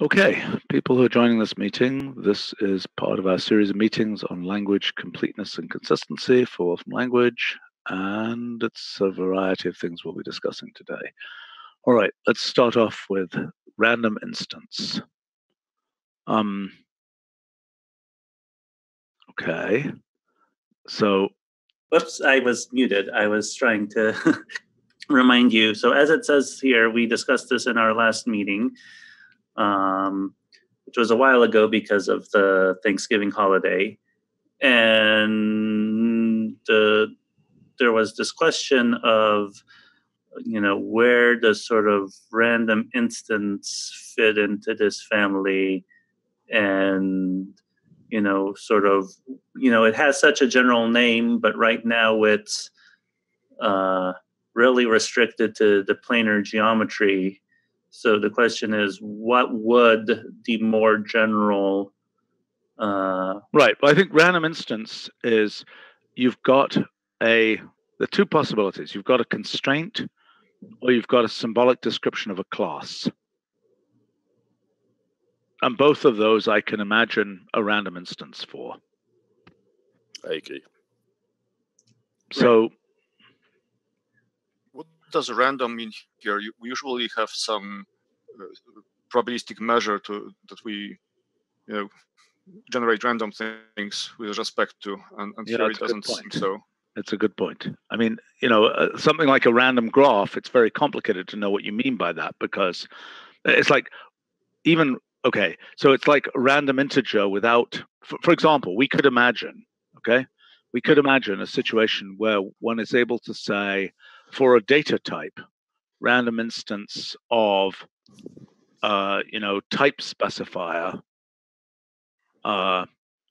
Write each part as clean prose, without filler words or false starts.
Okay, people who are joining this meeting, this is part of our series of meetings on language completeness and consistency for Wolfram Language, and it's a variety of things we'll be discussing today. All right, let's start off with random instance. Okay, so... Whoops, I was muted. I was trying to remind you. So as it says here, we discussed this in our last meeting, which was a while ago because of the Thanksgiving holiday. And there was this question of, where does sort of random instance fit into this family? And, it has such a general name, but right now it's really restricted to the planar geometry. So the question is, what would the more general... Right. Well, I think random instance is you've got the two possibilities. You've got a constraint or you've got a symbolic description of a class. And both of those I can imagine a random instance for. I agree. So... Right. What does random mean here? We usually have some probabilistic measure that we generate random things with respect to, and here it doesn't seem so. It's a good point. I mean, something like a random graph, it's very complicated to know what you mean by that, because it's like okay, so it's like a random integer without, for example, we could imagine a situation where one is able to say, for a data type, random instance of, type specifier,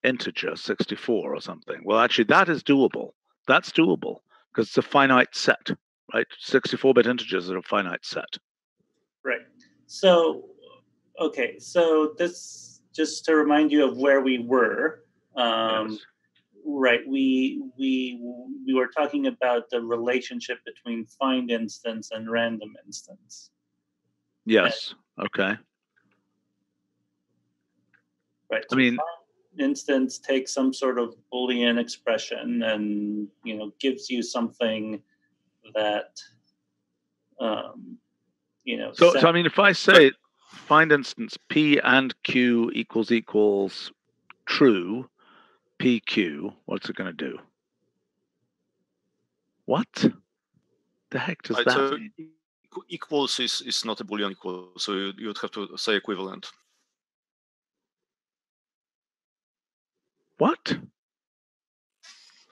integer 64 or something. Well, actually, that is doable. That's doable because it's a finite set, right? 64-bit integers are a finite set. Right. So, okay. So this, just to remind you of where we were. Yes. Right. We were talking about the relationship between find instance and random instance. Yes. Okay. Right. So find instance takes some sort of Boolean expression and gives you something that So I mean, if I say find instance P and Q equals true, PQ, what's it going to do? What the heck does that mean? Equals is not a Boolean equal, so you would have to say equivalent. What?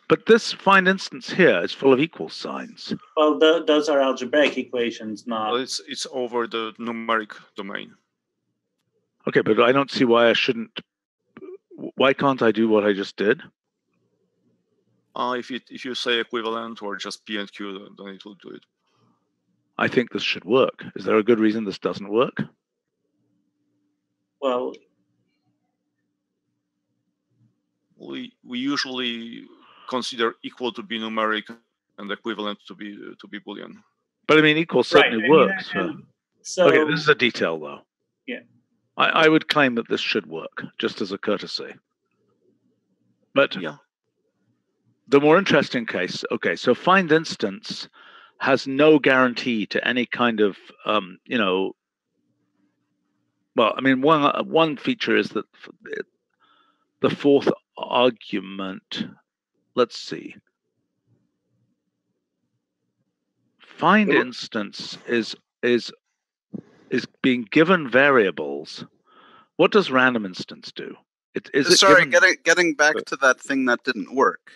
But this find instance here is full of equal signs. Well, those are algebraic equations, not... Well, it's over the numeric domain. Okay, but I don't see why I shouldn't... Why can't I do what I just did? If you say equivalent or just P and Q, then it will do it. I think this should work. Is there a good reason this doesn't work? Well, we usually consider equal to be numeric and equivalent to be Boolean. But I mean, equal certainly works. So, okay, this is a detail though. Yeah. I would claim that this should work, just as a courtesy. But yeah, the more interesting case, okay, so find instance has no guarantee to any kind of, well, I mean, one feature is that the fourth argument, let's see. Find instance is being given variables. What does random instance do? Getting back to that thing that didn't work.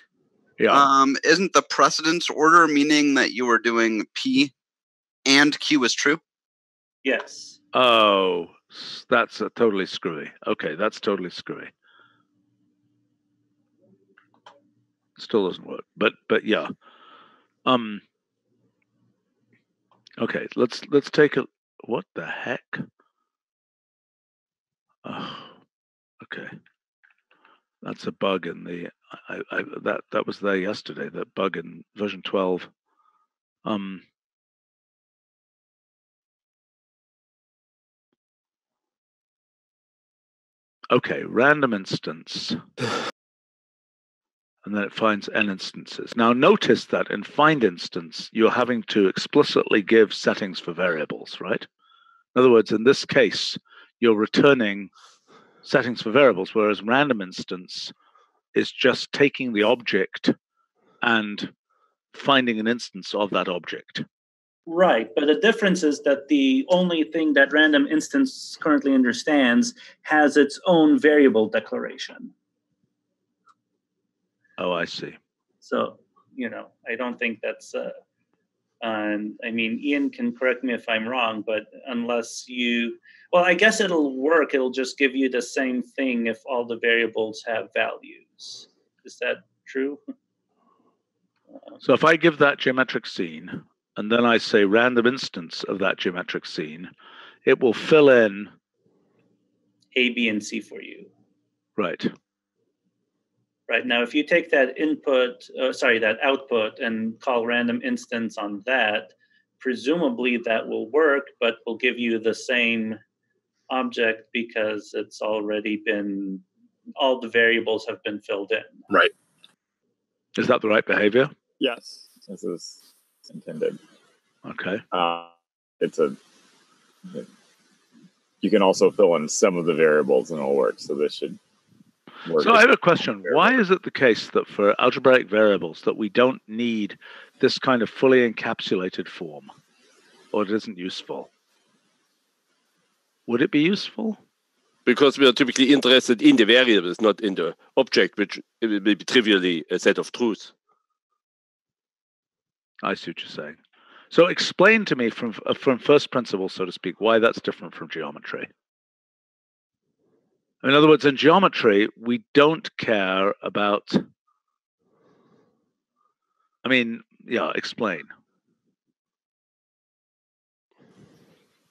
Yeah. Isn't the precedence order meaning that you were doing P and Q is true? Yes. Oh, that's totally screwy. Okay, that's totally screwy. Still doesn't work, but yeah. Okay, let's take a... What the heck? Oh, okay. That's a bug in the... that was there yesterday, that bug in version 12. okay, random instance. And then it finds n instances. Now notice that in find instance, you're having to explicitly give settings for variables, right? In other words, in this case, you're returning settings for variables, whereas random instance is just taking the object and finding an instance of that object. Right, but the difference is that the only thing that random instance currently understands has its own variable declaration. Oh, I see. So, I don't think that's, I mean, Ian can correct me if I'm wrong, but unless well, I guess it'll work. It'll just give you the same thing if all the variables have values. Is that true? So if I give that geometric scene, and then I say random instance of that geometric scene, it will fill in A, B, and C for you. Right. Right. Now, if you take that that output and call random instance on that, presumably that will work, but will give you the same object because it's already been, all the variables have been filled in. Right. Is that the right behavior? Yes, this is intended. Okay. You can also fill in some of the variables and it'll work. So this should work. So I have a question. Why is it the case that for algebraic variables that we don't need this kind of fully encapsulated form, or it isn't useful? Would it be useful? Because we are typically interested in the variables, not in the object, which will be trivially a set of truths. I see what you're saying. So explain to me from first principles, so to speak, why that's different from geometry. In other words, in geometry, we don't care about... explain.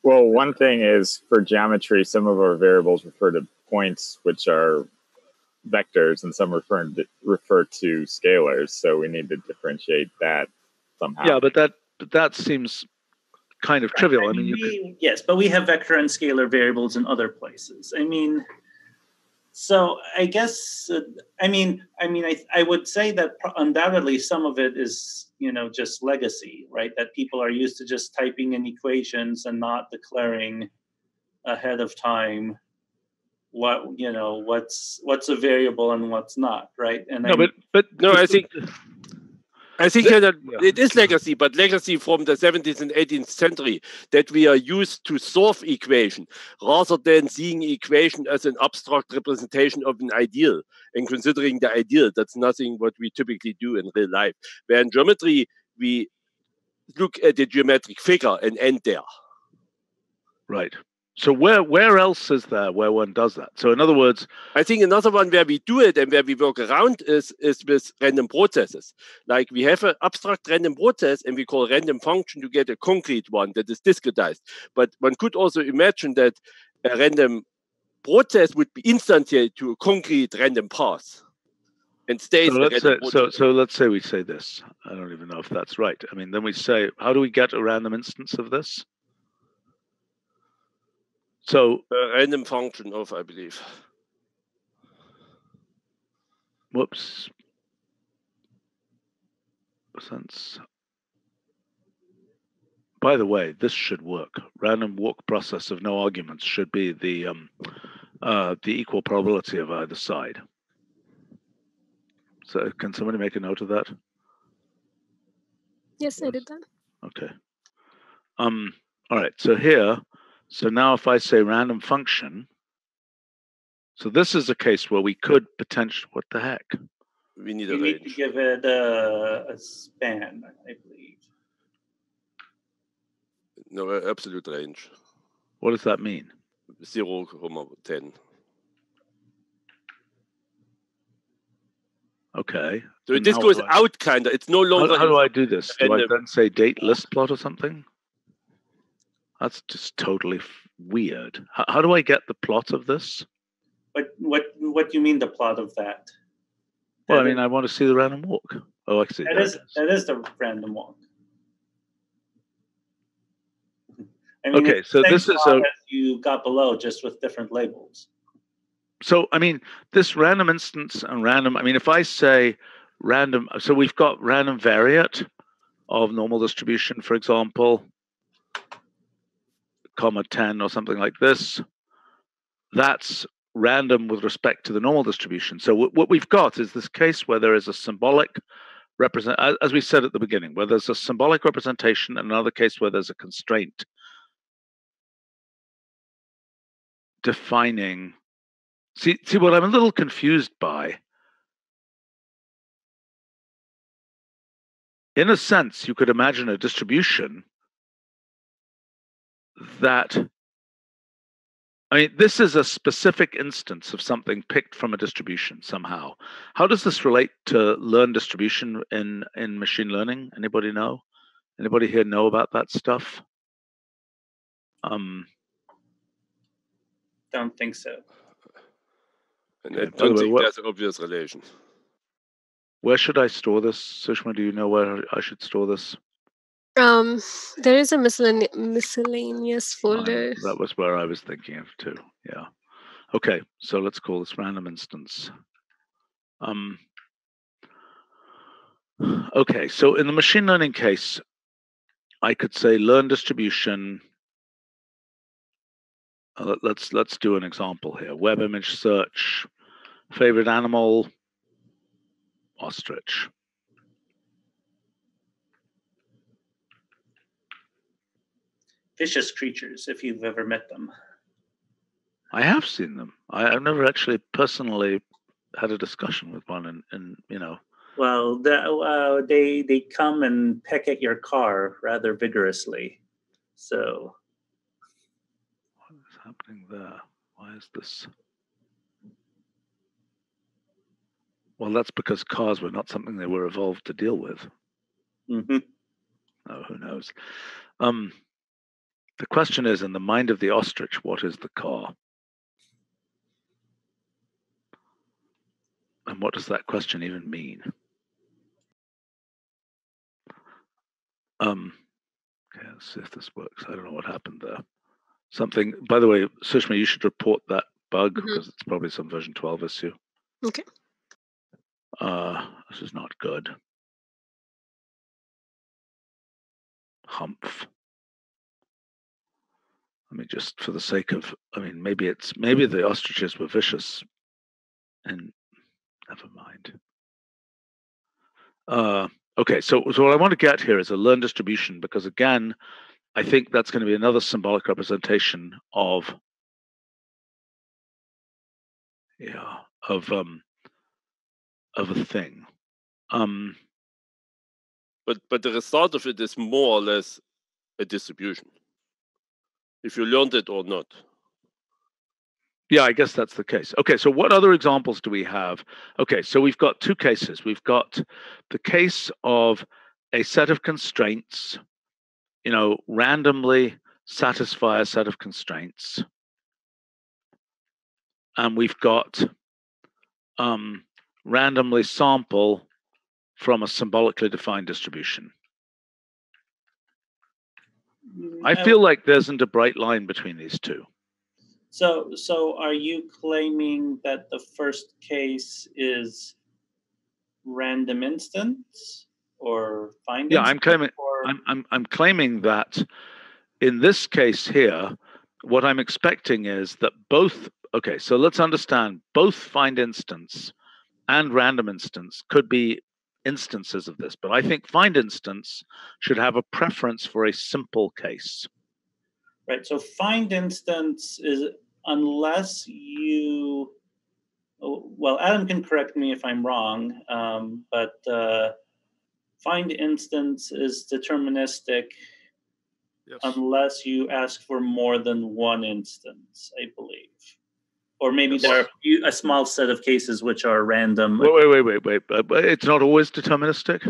Well, one thing is for geometry, some of our variables refer to points, which are vectors, and some refer to scalars. So we need to differentiate that somehow. Yeah, but that seems kind of trivial. Yes, but we have vector and scalar variables in other places. So I guess I would say that undoubtedly some of it is just legacy, right? That people are used to just typing in equations and not declaring ahead of time what's a variable and what's not, right? And I think that it is legacy, but legacy from the 17th and 18th century, that we are used to solve equation rather than seeing equation as an abstract representation of an ideal and considering the ideal. That's nothing what we typically do in real life. Where in geometry, we look at the geometric figure and end there. Right. So where else is there where one does that? So in other words, I think another one where we do it and where we work around is with random processes. Like we have an abstract random process and we call random function to get a concrete one that is discretized. But one could also imagine that a random process would be instantiated to a concrete random path and stays. So let's say we say this. I don't even know if that's right. Then we say, how do we get a random instance of this? So a random function of, I believe. Whoops. By the way, this should work. Random walk process of no arguments should be the equal probability of either side. So can somebody make a note of that? Yes, I did that. Okay. All right. So now if I say random function, so this is a case where we could potentially, what the heck? We need a range. range. Need to give it a span, I believe. No, absolute range. What does that mean? 0, 10. Okay. So this goes out kind of. It's no longer. How do I do this? Do I then say date list plot or something? That's just totally weird. How do I get the plot of this? What do you mean the plot of that? Well, I want to see the random walk. Oh, I see. That is the random walk. Okay, so this is you got below, just with different labels. So, I mean, this random instance and random, I mean, if I say random, so we've got random variate of normal distribution, for example, comma 10 or something like this. That's random with respect to the normal distribution. So what we've got is this case where there is a symbolic represent, as we said at the beginning, where there's a symbolic representation, and another case where there's a constraint defining. See what I'm a little confused by. In a sense, you could imagine a distribution that, I mean, this is a specific instance of something picked from a distribution somehow. How does this relate to learned distribution in machine learning? Anybody know? Anybody here know about that stuff? Don't think so. And Okay, I don't think there's an obvious relation. Where should I store this? Sushma, do you know where I should store this? There is a miscellaneous folder. That was where I was thinking of too. Yeah. Okay, so let's call this random instance. Okay, so in the machine learning case, I could say learn distribution. Let's do an example here. Web image search, favorite animal, ostrich. Vicious creatures, if you've ever met them. I have seen them. I've never actually personally had a discussion with one, and you know. Well, they come and peck at your car rather vigorously. So. What is happening there? Why is this? Well, that's because cars were not something they were evolved to deal with. Mm-hmm. Oh, who knows? The question is, in the mind of the ostrich, what is the car? And what does that question even mean? Okay, let's see if this works. I don't know what happened there. Something, by the way, Sushma, you should report that bug because it's probably some version 12 issue. Okay. This is not good. Humph. I mean, just for the sake of, I mean, maybe the ostriches were vicious, and never mind. Okay, so what I want to get here is a learned distribution, because again, I think that's going to be another symbolic representation of a thing. But the result of it is more or less a distribution, if you learned it or not. Yeah, I guess that's the case. Okay, so what other examples do we have? Okay, so we've got two cases. We've got the case of a set of constraints, randomly satisfy a set of constraints. And we've got randomly sample from a symbolically defined distribution. I feel like there isn't a bright line between these two. So are you claiming that the first case is random instance or find? Yeah, I'm claiming that in this case here, what I'm expecting is that both. Okay, so let's understand both find instance and random instance could be instances of this, but I think find instance should have a preference for a simple case. Right. So find instance is unless you. Well, Adam can correct me if I'm wrong, but find instance is deterministic. Yes. Unless you ask for more than one instance, I believe. Or maybe there are a small set of cases which are random. Wait. It's not always deterministic?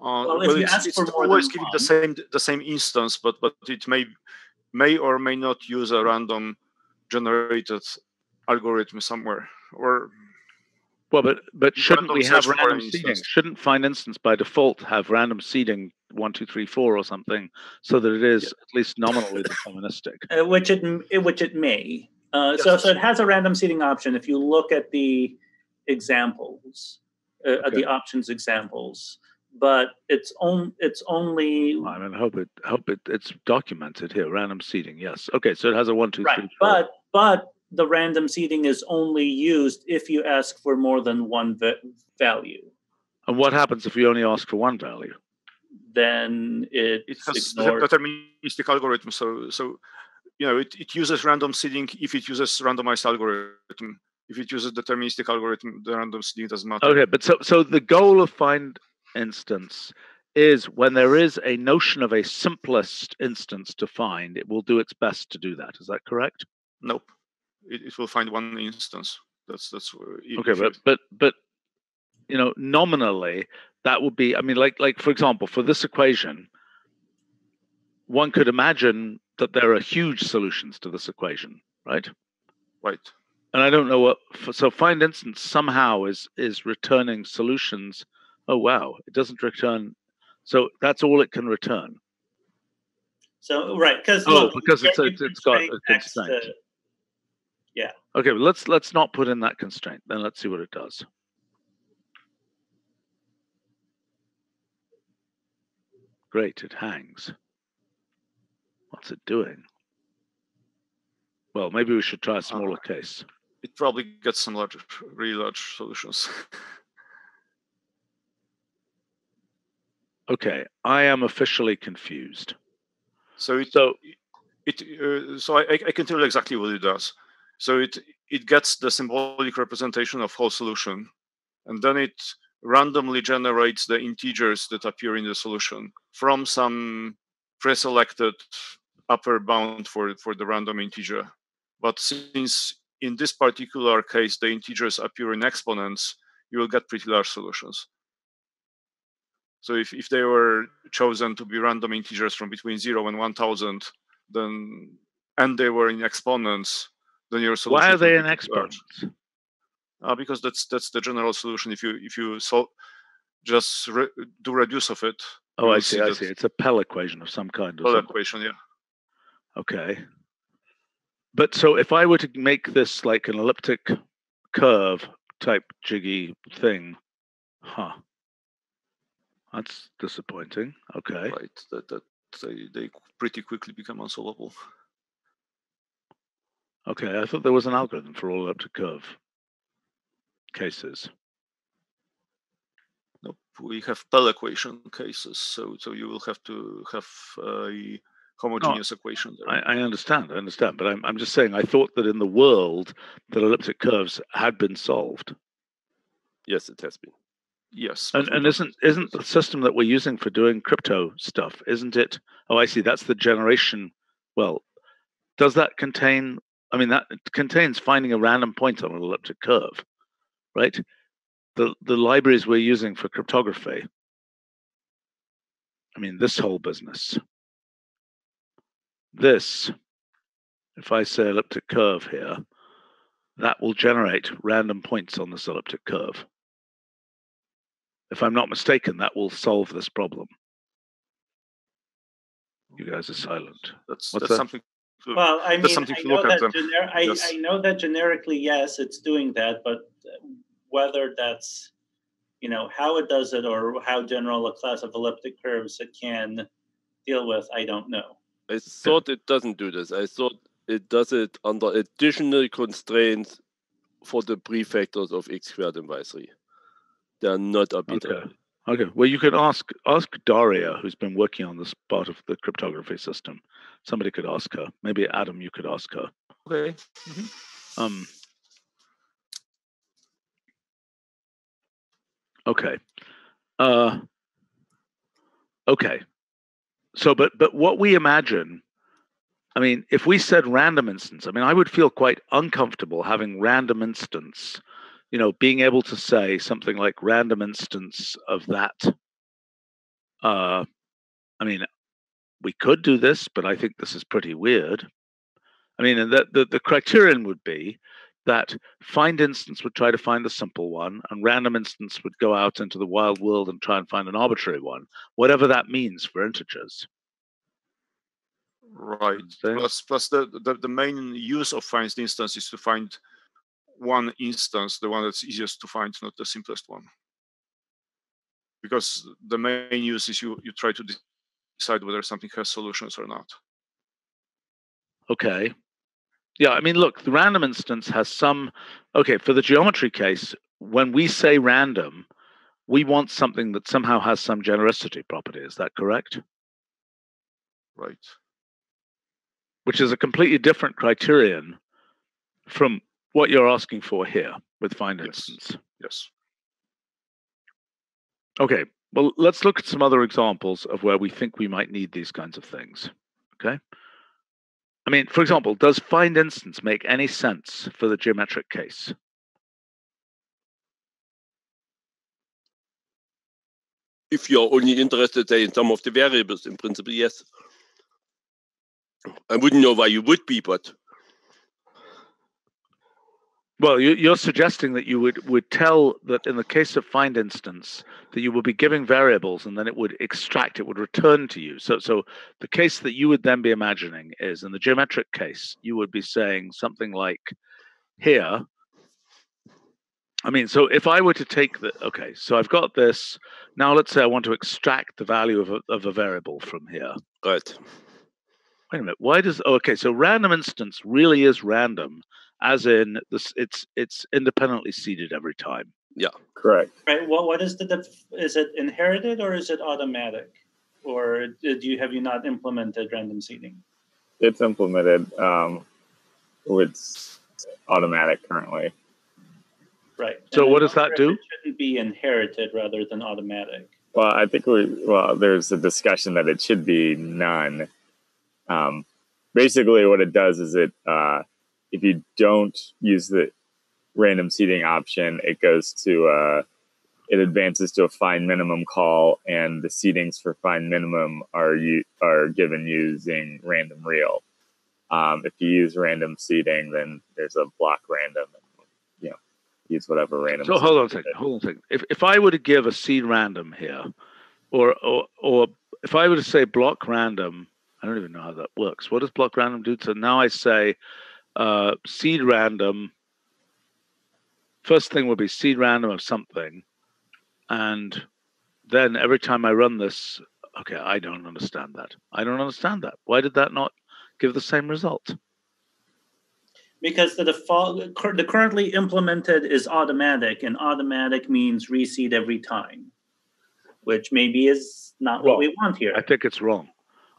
Well, if you ask for more always than giving the same instance, but it may or may not use a random generated algorithm somewhere. Or but shouldn't we have random seeding? Shouldn't find instance by default have random seeding 1, 2, 3, 4 or something, so that it is at least nominally deterministic? Which it may. So it has a random seeding option. If you look at the examples, at the options examples, but it's only. I mean, it's documented here. Random seeding, yes. Okay, so it has a 1, 2, 3, 4. But the random seeding is only used if you ask for more than one value. And what happens if you only ask for one value? Then it has ignored. deterministic algorithm. So it uses random seeding if it uses randomized algorithm. If it uses deterministic algorithm, the random seeding doesn't matter. Okay, but so the goal of find instance is when there is a notion of a simplest instance to find, it will do its best to do that. Is that correct? Nope. It will find one instance. That's okay. But nominally that would be. I mean, like for example, for this equation, one could imagine that there are huge solutions to this equation, right? Right. And I don't know what. So find instance somehow is returning solutions. Oh wow! It doesn't return. So that's all it can return. So right, because it's got a constraint. Yeah. Okay, well, let's not put in that constraint. Then let's see what it does. Great, it hangs. What's it doing? Well, maybe we should try a smaller case. It probably gets some really large solutions. Okay, I am officially confused. So I can tell you exactly what it does. So it gets the symbolic representation of whole solution, and then it randomly generates the integers that appear in the solution from some pre-selected upper bound for the random integer. But since in this particular case the integers appear in exponents, you will get pretty large solutions. So if they were chosen to be random integers from between 0 and 1000, and they were in exponents, then your solution. Why are they in exponents? Because that's the general solution. If you just do reduce of it. Oh, I see. It's a Pell equation of some kind. Pell equation, yeah. Okay. But so if I were to make this like an elliptic curve type jiggy thing, that's disappointing. Okay. Right. That they pretty quickly become unsolvable. Okay, I thought there was an algorithm for all elliptic curve cases. Nope, we have Pell equation cases, so you will have to have a homogeneous equation there. I understand, but I'm just saying I thought that in the world that elliptic curves had been solved. Yes, it has been. Yes, and isn't the system that we're using for doing crypto stuff? Isn't it? Oh, I see. That's the generation. Well, does that contain? I mean, that contains finding a random point on an elliptic curve, right? The libraries we're using for cryptography. I mean, this whole business. This, if I say elliptic curve here, that will generate random points on this elliptic curve. If I'm not mistaken, that will solve this problem. You guys are silent. That's something. Well, I mean, I know that generically, yes, it's doing that, but whether that's, how it does it or how general a class of elliptic curves it can deal with, I don't know. I thought it doesn't do this. I thought it does it under additional constraints for the prefactors of x squared and y3. They are not arbitrary. Okay. Well, you could ask Daria, who's been working on this part of the cryptography system. Somebody could ask her. Maybe Adam, you could ask her. Okay. Mm-hmm. Okay. Okay. So, but what we imagine, I mean, if we said random instance, I mean, I would feel quite uncomfortable having random instance, being able to say something like random instance of that. I mean, we could do this, but I think this is pretty weird. I mean, and the criterion would be that find instance would try to find the simple one, and random instance would go out into the wild world and try and find an arbitrary one, whatever that means for integers. Right. Understand? Plus the main use of find instance is to find one instance, the one that's easiest to find, not the simplest one. Because the main use is you try to decide whether something has solutions or not. Okay. Yeah, I mean, look, the random instance has some. Okay, for the geometry case, when we say random, we want something that somehow has some genericity property. Is that correct? Right. Which is a completely different criterion from what you're asking for here with find instance. Yes. Okay, well, let's look at some other examples of where we think we might need these kinds of things. Okay. I mean, for example, does find instance make any sense for the geometric case? If you're only interested, say, in some of the variables, in principle, yes. I wouldn't know why you would be, but well, you're suggesting that you would tell that in the case of find instance that you would be giving variables and then it would extract, it would return to you. So the case that you would then be imagining is in the geometric case, you would be saying something like here. I mean, so if I were to take okay, so I've got this. Now let's say I want to extract the value of a variable from here. right. Wait a minute. Why does okay? So random instance really is random, as in this. It's independently seeded every time. Yeah. Correct. Right. Well, what is is it inherited or is it automatic, or have you not implemented random seeding? It's implemented. It's automatic currently. Right. So And what does that do? It shouldn't be inherited rather than automatic. Well, I think there's a discussion that it should be none. Basically, what it does is if you don't use the random seeding option, it goes to it advances to a find minimum call, and the seedings for find minimum are given using random real. If you use random seeding, then there's a block random, and use whatever random. So hold on a second. If I were to give a seed random here, or if I were to say block random, I don't even know how that works. What does block random do? So now I say seed random. First thing would be seed random of something, and then every time I run this, okay, I don't understand that. Why did that not give the same result? Because the currently implemented is automatic, and automatic means reseed every time, which maybe is not what we want here. I think it's wrong.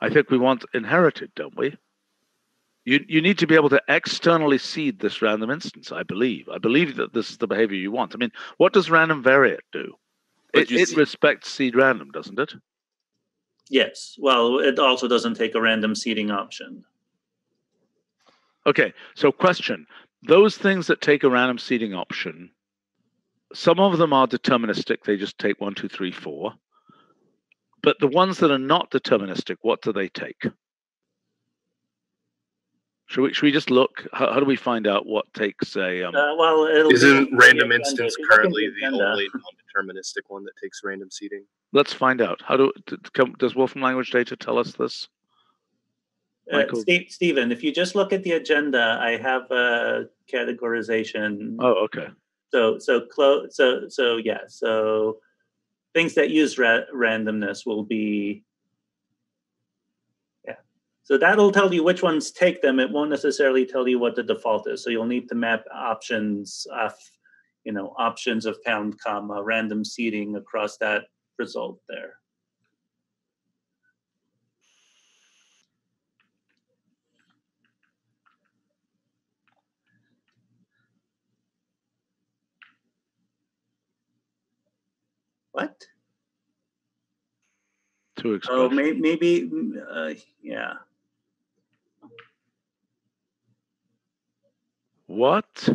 I think we want inherited, don't we? You need to be able to externally seed this random instance, I believe. I believe that this is the behavior you want. I mean, what does random variate do? It respects seed random, doesn't it? Yes. Well, it also doesn't take a random seeding option. Okay, so question. Those things that take a random seeding option, some of them are deterministic. They just take 1, 2, 3, 4. But the ones that are not deterministic, what do they take? Should we just look? How do we find out what takes a... Isn't random instance currently the only non-deterministic one that takes random seeding? Let's find out. Does Wolfram Language data tell us this? Stephen, if you just look at the agenda, I have a categorization. Oh, okay. So things that use randomness will be, so that'll tell you which ones take them. It won't necessarily tell you what the default is. So you'll need to map options of pound comma random seeding across that result there. What? Two expressions. Oh, maybe, yeah. What?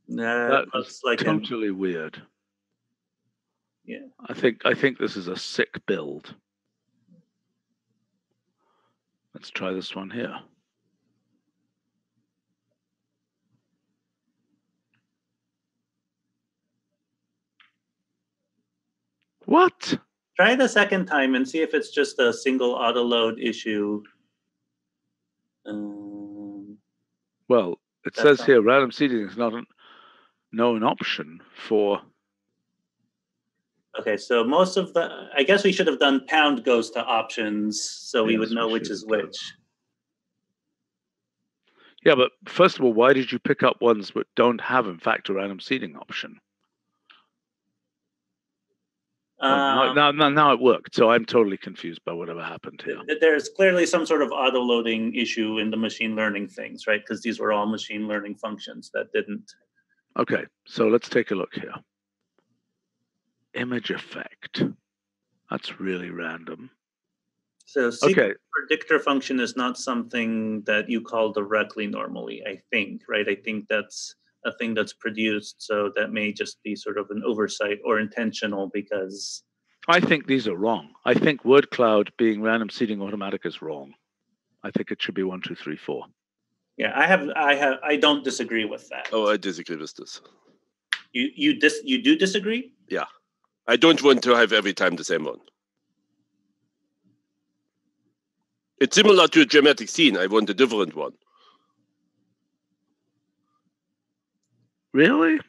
That looks like totally weird. Yeah. I think this is a sick build. Let's try this one here. What? Try it a second time and see if it's just a single auto load issue. Well, it says here random seeding is not an option for. Okay, so most of the, I guess we should have done pound goes to options, so we would know which is which. Yeah, but first of all, why did you pick up ones that don't have, in fact, a random seeding option? Now it worked, so I'm totally confused by whatever happened here. There's clearly some sort of auto-loading issue in the machine learning things, right? Because these were all machine learning functions that didn't. Okay, so let's take a look here. Image effect. That's really random. So sequence predictor function is not something that you call directly normally, I think, right? I think that's a thing that's produced, so that may just be sort of an oversight or intentional because... I think these are wrong. I think word cloud being random seeding automatic is wrong. I think it should be 1, 2, 3, 4. Yeah, I don't disagree with that. Oh, I disagree with this. You do disagree? Yeah. I don't want to have every time the same one. It's similar to a geometric scene. I want a different one. Really?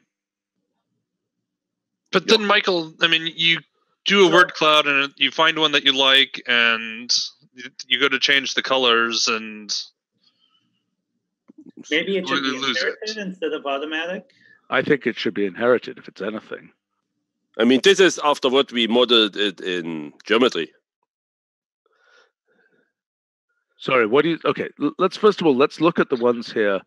But then, Michael, I mean, you do a word cloud and you find one that you like and you go to change the colors and maybe it should be inherited instead of automatic? I think it should be inherited if it's anything. I mean, this is after what we modeled it in geometry. Sorry, what do you... Okay, let's first of all, let's look at the ones here.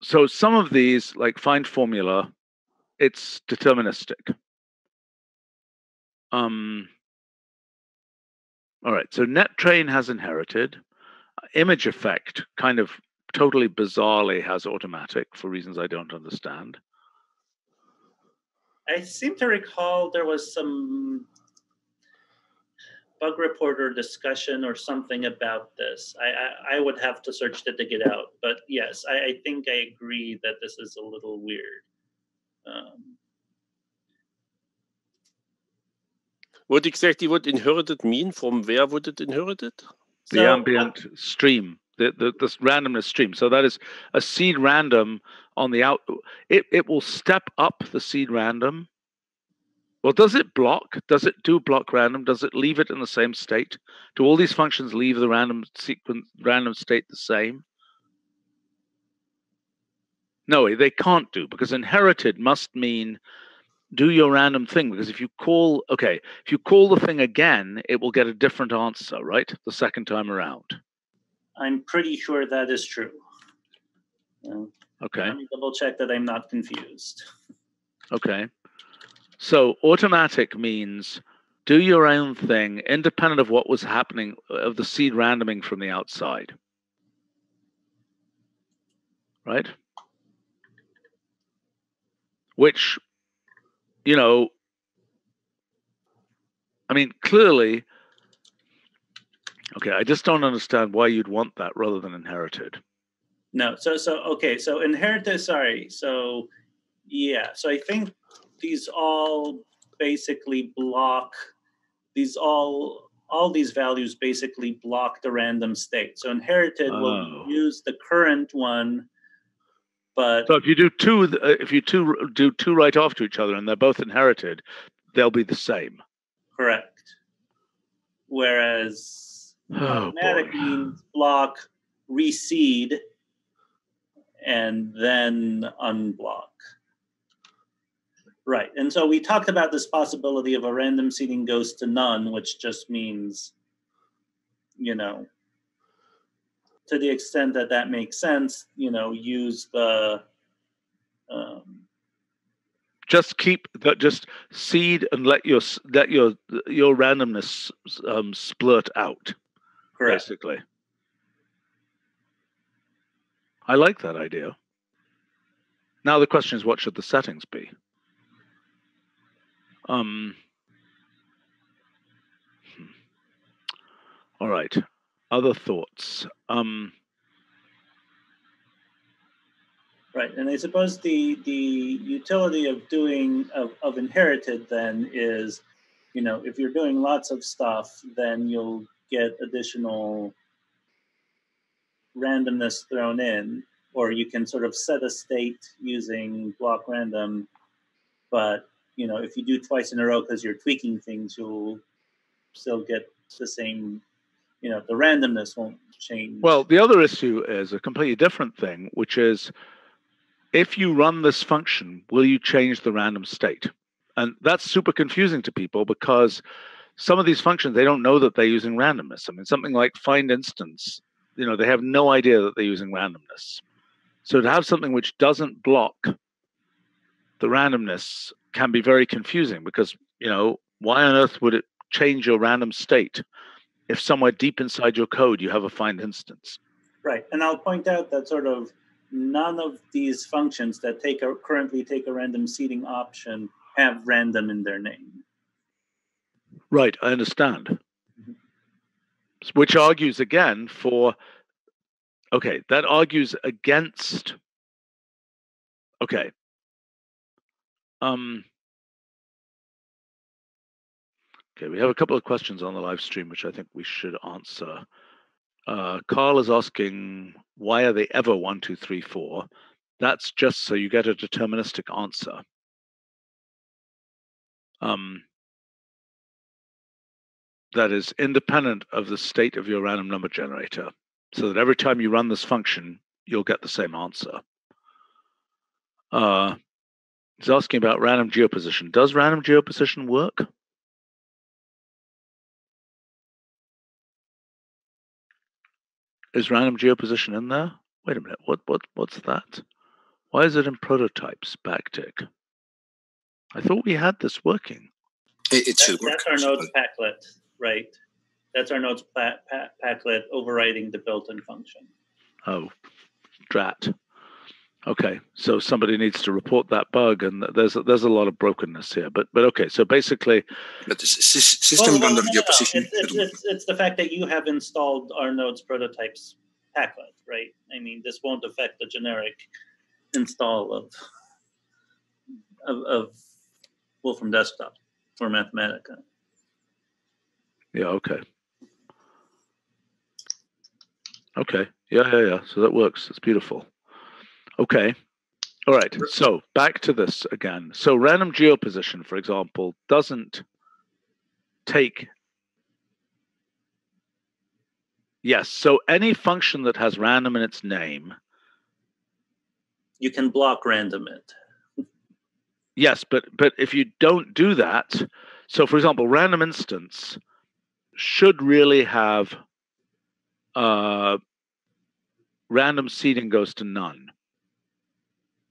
So some of these, like find formula, it's deterministic. All right, so net train has inherited. Image effect kind of totally bizarrely has automatic for reasons I don't understand. I seem to recall there was some bug reporter discussion or something about this. I would have to search to dig it out. But yes, I think I agree that this is a little weird. What exactly would inherited mean? From where would it inherited? The ambient stream, the randomness stream. So that is a seed random on the out. It will step up the seed random. Well, does it block? Does it do block random? Does it leave it in the same state? Do all these functions leave the random state the same? No, they can't do, because inherited must mean do your random thing, because if you call the thing again, it will get a different answer, right? The second time around. I'm pretty sure that is true. Okay. Let me double check that I'm not confused. Okay. So automatic means do your own thing independent of what was happening, of the seed randoming from the outside. Right? Which, you know, I mean, clearly, okay, I just don't understand why you'd want that rather than inherited. No, so inherited, sorry. So, yeah, so I think these all basically block, all these values basically block the random state. So inherited will use the current one, but... So if you do two right after each other and they're both inherited, they'll be the same. Correct. Whereas automatic means block, reseed, and then unblock. Right. And so we talked about this possibility of a random seeding goes to none, which just means, you know, to the extent that that makes sense, you know, use the... just seed and let your randomness splurt out. Correct. Basically. I like that idea. Now the question is, what should the settings be? All right. Other thoughts. Right, and I suppose the utility of doing of inherited then is, if you're doing lots of stuff, then you'll get additional randomness thrown in, or you can sort of set a state using block random. But if you do twice in a row because you're tweaking things, you'll still get the same. The randomness won't change. Well, the other issue is a completely different thing, which is if you run this function, will you change the random state? And that's super confusing to people because some of these functions, they don't know that they're using randomness. I mean, something like find instance, they have no idea that they're using randomness. So to have something which doesn't block the randomness can be very confusing because, why on earth would it change your random state if somewhere deep inside your code you have a find instance? Right, and I'll point out that sort of none of these functions that currently take a random seeding option have random in their name. Right, I understand. Which argues again that argues against, okay. Okay, we have a couple of questions on the live stream, which I think we should answer. Carl is asking, why are they ever 1, 2, 3, 4? That's just so you get a deterministic answer. That is independent of the state of your random number generator, so that every time you run this function, you'll get the same answer. He's asking about random geoposition. Does random geoposition work? Is random geoposition in there? Wait a minute. What's that? Why is it in prototypes backtick? I thought we had this working. It should work. That's our nodes packlet, right? That's our nodes packlet overriding the built-in function. Oh, drat. Okay, so somebody needs to report that bug, and there's a lot of brokenness here. But okay, so basically, but the system bundle geoposition. It's the fact that you have installed our nodes prototypes packlet, right? I mean, this won't affect the generic install of Wolfram Desktop for Mathematica. Yeah. Okay. Okay. Yeah. So that works. It's beautiful. Okay. All right. So back to this again. So random geoposition, for example, doesn't take. Yes. So any function that has random in its name, you can block random it. Yes, but if you don't do that, so for example, random instance should really have random seeding goes to none,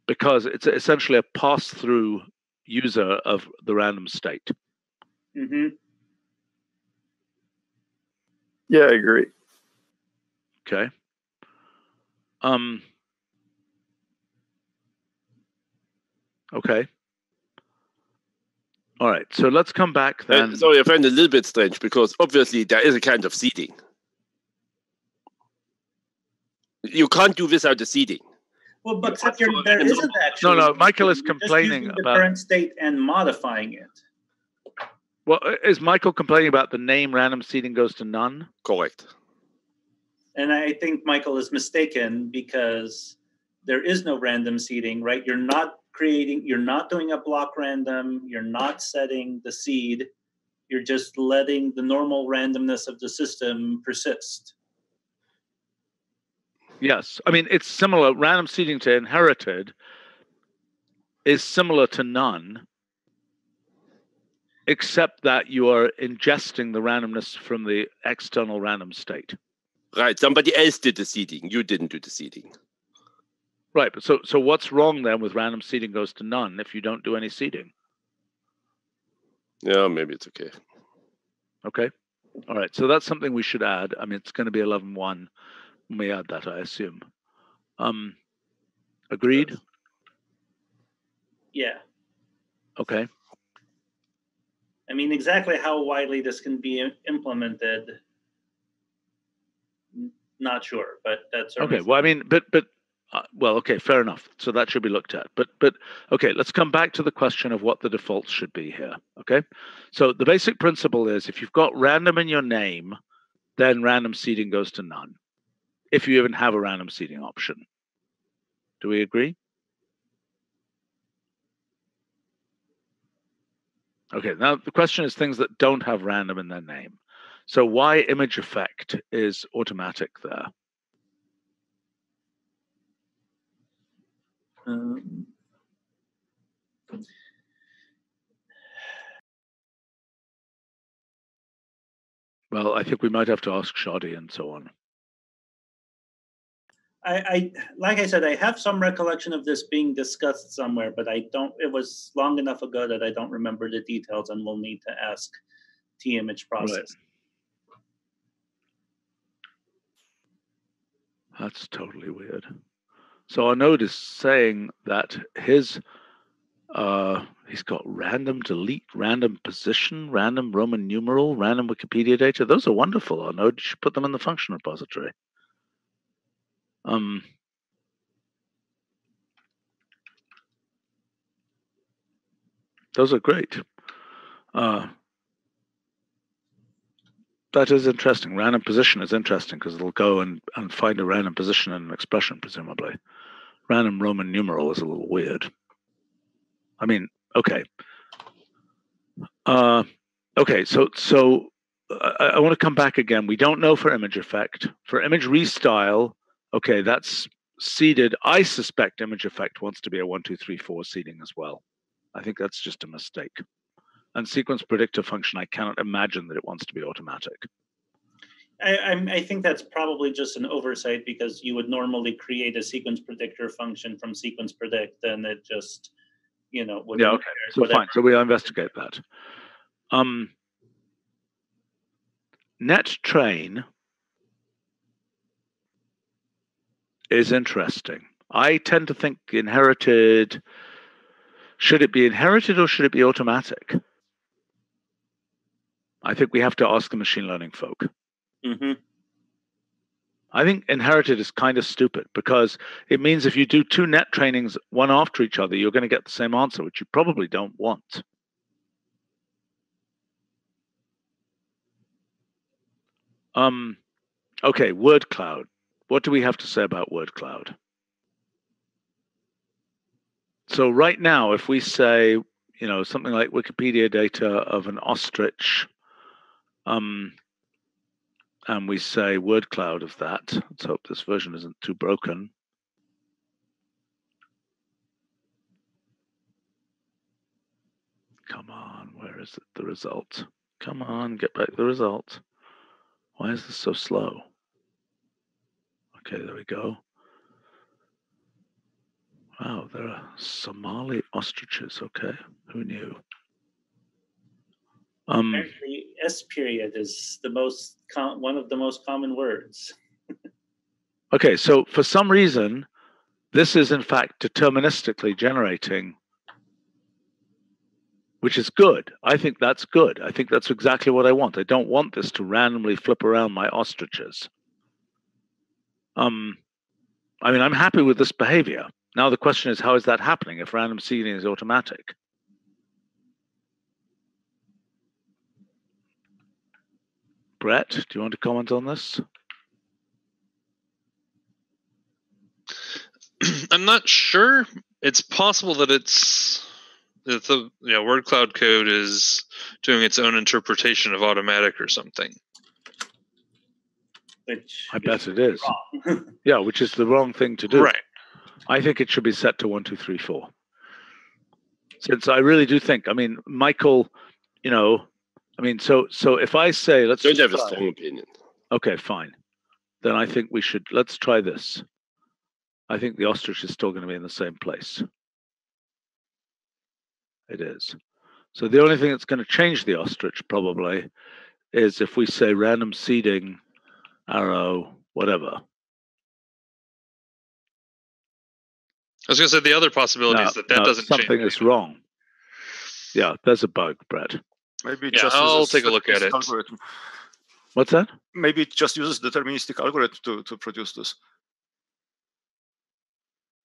because it's essentially a pass-through user of the random state. Mm-hmm. Yeah, I agree. Okay. Okay. All right. So let's come back then. Sorry, I find it a little bit strange because obviously there is a kind of seeding. You can't do without the seeding. Well, but there isn't actually. No. Michael is complaining about the about current state and modifying it. Well, is Michael complaining about the name random seeding goes to none? Correct. And I think Michael is mistaken because there is no random seeding, right? You're not doing a block random. You're not setting the seed. You're just letting the normal randomness of the system persist. Yes. I mean, it's similar. Random seeding to inherited is similar to none, except that you are ingesting the randomness from the external random state. Right. Somebody else did the seeding. You didn't do the seeding. Right. But so what's wrong then with random seeding goes to none if you don't do any seeding? Yeah, maybe it's okay. Okay. All right. So that's something we should add. I mean, it's going to be 11.1 when we add that, I assume. Agreed? Yeah. Okay. I mean, exactly how widely this can be implemented, not sure, but that's okay. Well, I mean, but Well, okay, fair enough. So that should be looked at. But okay, let's come back to the question of what the defaults should be here. Okay, so the basic principle is if you've got random in your name, then random seeding goes to none. If you even have a random seeding option. Do we agree? Okay, now the question is things that don't have random in their name. So why image effect is automatic there? Well, I think we might have to ask Shoddy and so on. I like I said, I have some recollection of this being discussed somewhere, but I don't. It was long enough ago that I don't remember the details, and we'll need to ask T-image process. Right. That's totally weird. So our node is saying that his he's got random delete, random position, random Roman numeral, random Wikipedia data. Those are wonderful. Our node, you should put them in the function repository. Those are great. That is interesting. Random position is interesting because it'll go and find a random position in an expression, presumably. Random Roman numeral is a little weird. I mean, okay. Okay, so I want to come back again. We don't know for image effect. For image restyle, okay, that's seeded. I suspect image effect wants to be a 1, 2, 3, 4 seeding as well. I think that's just a mistake. And sequence predictor function, I cannot imagine that it wants to be automatic. I think that's probably just an oversight because you would normally create a sequence predictor function from sequence predict, and it just, you know, would. Yeah, okay. So whatever. Fine. So we'll investigate that. Net train is interesting. I tend to think inherited. Should it be inherited or should it be automatic? I think we have to ask the machine learning folk. Mm-hmm. I think inherited is kind of stupid because it means if you do 2 net trainings one after each other, you're going to get the same answer, which you probably don't want. Okay, word cloud. What do we have to say about word cloud? So right now, if we say, you know, something like Wikipedia data of an ostrich, and we say word cloud of that. Let's hope this version isn't too broken. Come on, where is it? The result. Come on, get back the result. Why is this so slow? Okay, there we go. Wow, there are Somali ostriches. Okay, who knew? Apparently, S period is the most one of the most common words. Okay, so for some reason, this is in fact deterministically generating, which is good. I think that's good. I think that's exactly what I want. I don't want this to randomly flip around my ostriches. I mean, I'm happy with this behavior. Now the question is, how is that happening if random seeding is automatic? Brett, do you want to comment on this? I'm not sure. It's possible that the word cloud code is doing its own interpretation of automatic or something. Which I bet it is. Yeah, which is the wrong thing to do. Right. I think it should be set to 1, 2, 3, 4. Since I really do think, I mean, Michael, you know, I mean, so if I say, let's don't have a strong opinion. Okay, fine. Then I think we should, let's try this. I think the ostrich is still going to be in the same place. It is. So the only thing that's going to change the ostrich probably is if we say random seeding, arrow, whatever. I was going to say the other possibility is that doesn't change. Something is wrong. Yeah, there's a bug, Brett. Maybe it just I'll take a look at it. Algorithm. What's that? Maybe it just uses deterministic algorithm to produce this.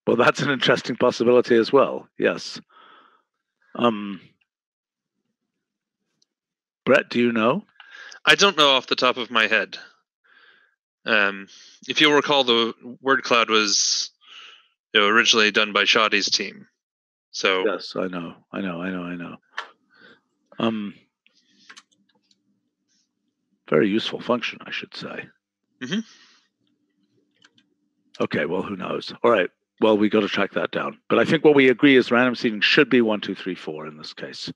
Well, that's an interesting possibility as well. Yes. Brett, do you know? I don't know off the top of my head. If you'll recall, the word cloud was originally done by Shoddy's team. So yes, I know. Very useful function, I should say. Mm-hmm. Okay, well, who knows? All right. Well, we got to track that down. But I think what we agree is random seeding should be 1, 2, 3, 4 in this case.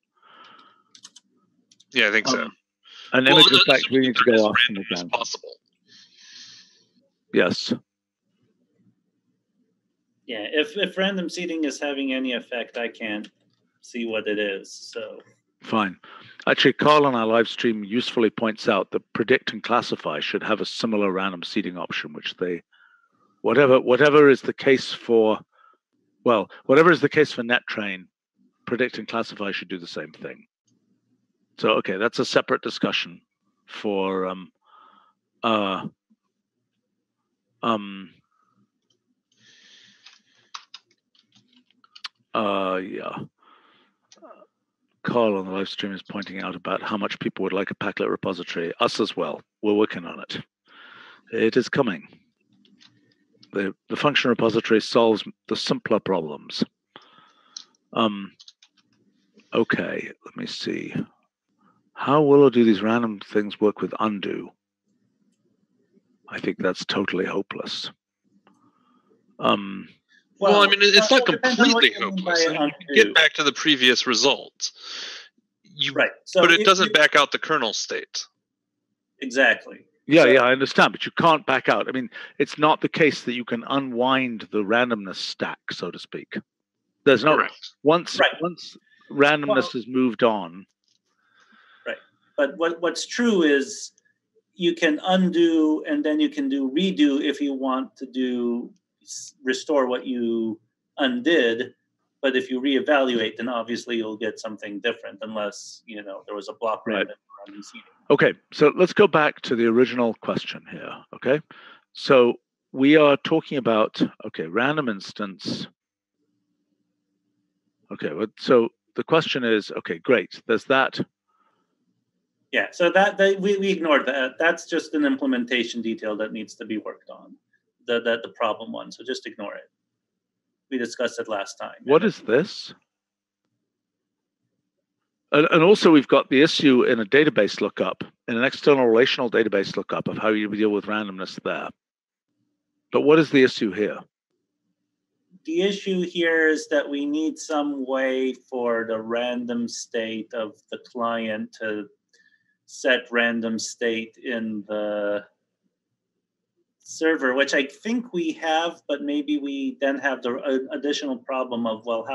Yeah, I think so. And image effect, we need to go off them again. Possible. Yes. Yeah, if random seeding is having any effect, I can't see what it is. So fine. Actually, Carl on our live stream usefully points out that predict and classify should have a similar random seeding option, which they, whatever is the case for, well, whatever is the case for NetTrain, predict and classify should do the same thing. So, okay, that's a separate discussion for yeah. Carl on the live stream is pointing out about how much people would like a Packlet repository. Us as well. We're working on it. It is coming. The function repository solves the simpler problems. Okay, let me see. How will do these random things work with undo? I think that's totally hopeless. Well, I mean, it's not completely hopeless. I mean, you can get back to the previous result. Right. So but it doesn't back out the kernel state. Exactly. Yeah, I understand, but you can't back out. I mean, it's not the case that you can unwind the randomness stack, so to speak. There's no once randomness has moved on. Right. But what's true is you can undo and then you can do redo if you want to restore what you undid. But if you reevaluate, then obviously you'll get something different unless, there was a block random random seeding. Okay, so let's go back to the original question here, okay? So we are talking about, random instance. Okay, so the question is, okay, great, there's that. Yeah, so we ignored that. That's just an implementation detail that needs to be worked on, the problem one, so just ignore it. We discussed it last time. What is this? And also we've got the issue in a database lookup, in an external relational database lookup of how you deal with randomness there. But what is the issue here? The issue here is that we need some way for the random state of the client to set random state in the server, which I think we have, but maybe we then have the additional problem of, well,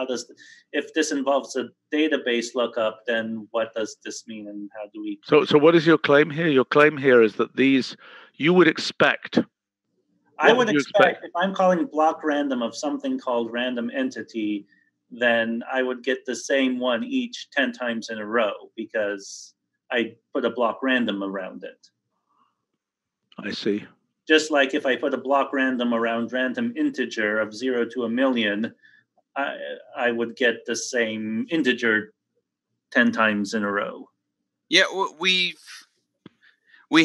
if this involves a database lookup, then what does this mean and how do we... So what is your claim here? Your claim here is that you would expect... I would expect if I'm calling block random of something called random entity, then I would get the same one each 10 times in a row because I put a block random around it. I see. Just like if I put a block random around random integer of 0 to 1,000,000, I would get the same integer 10 times in a row. Yeah, we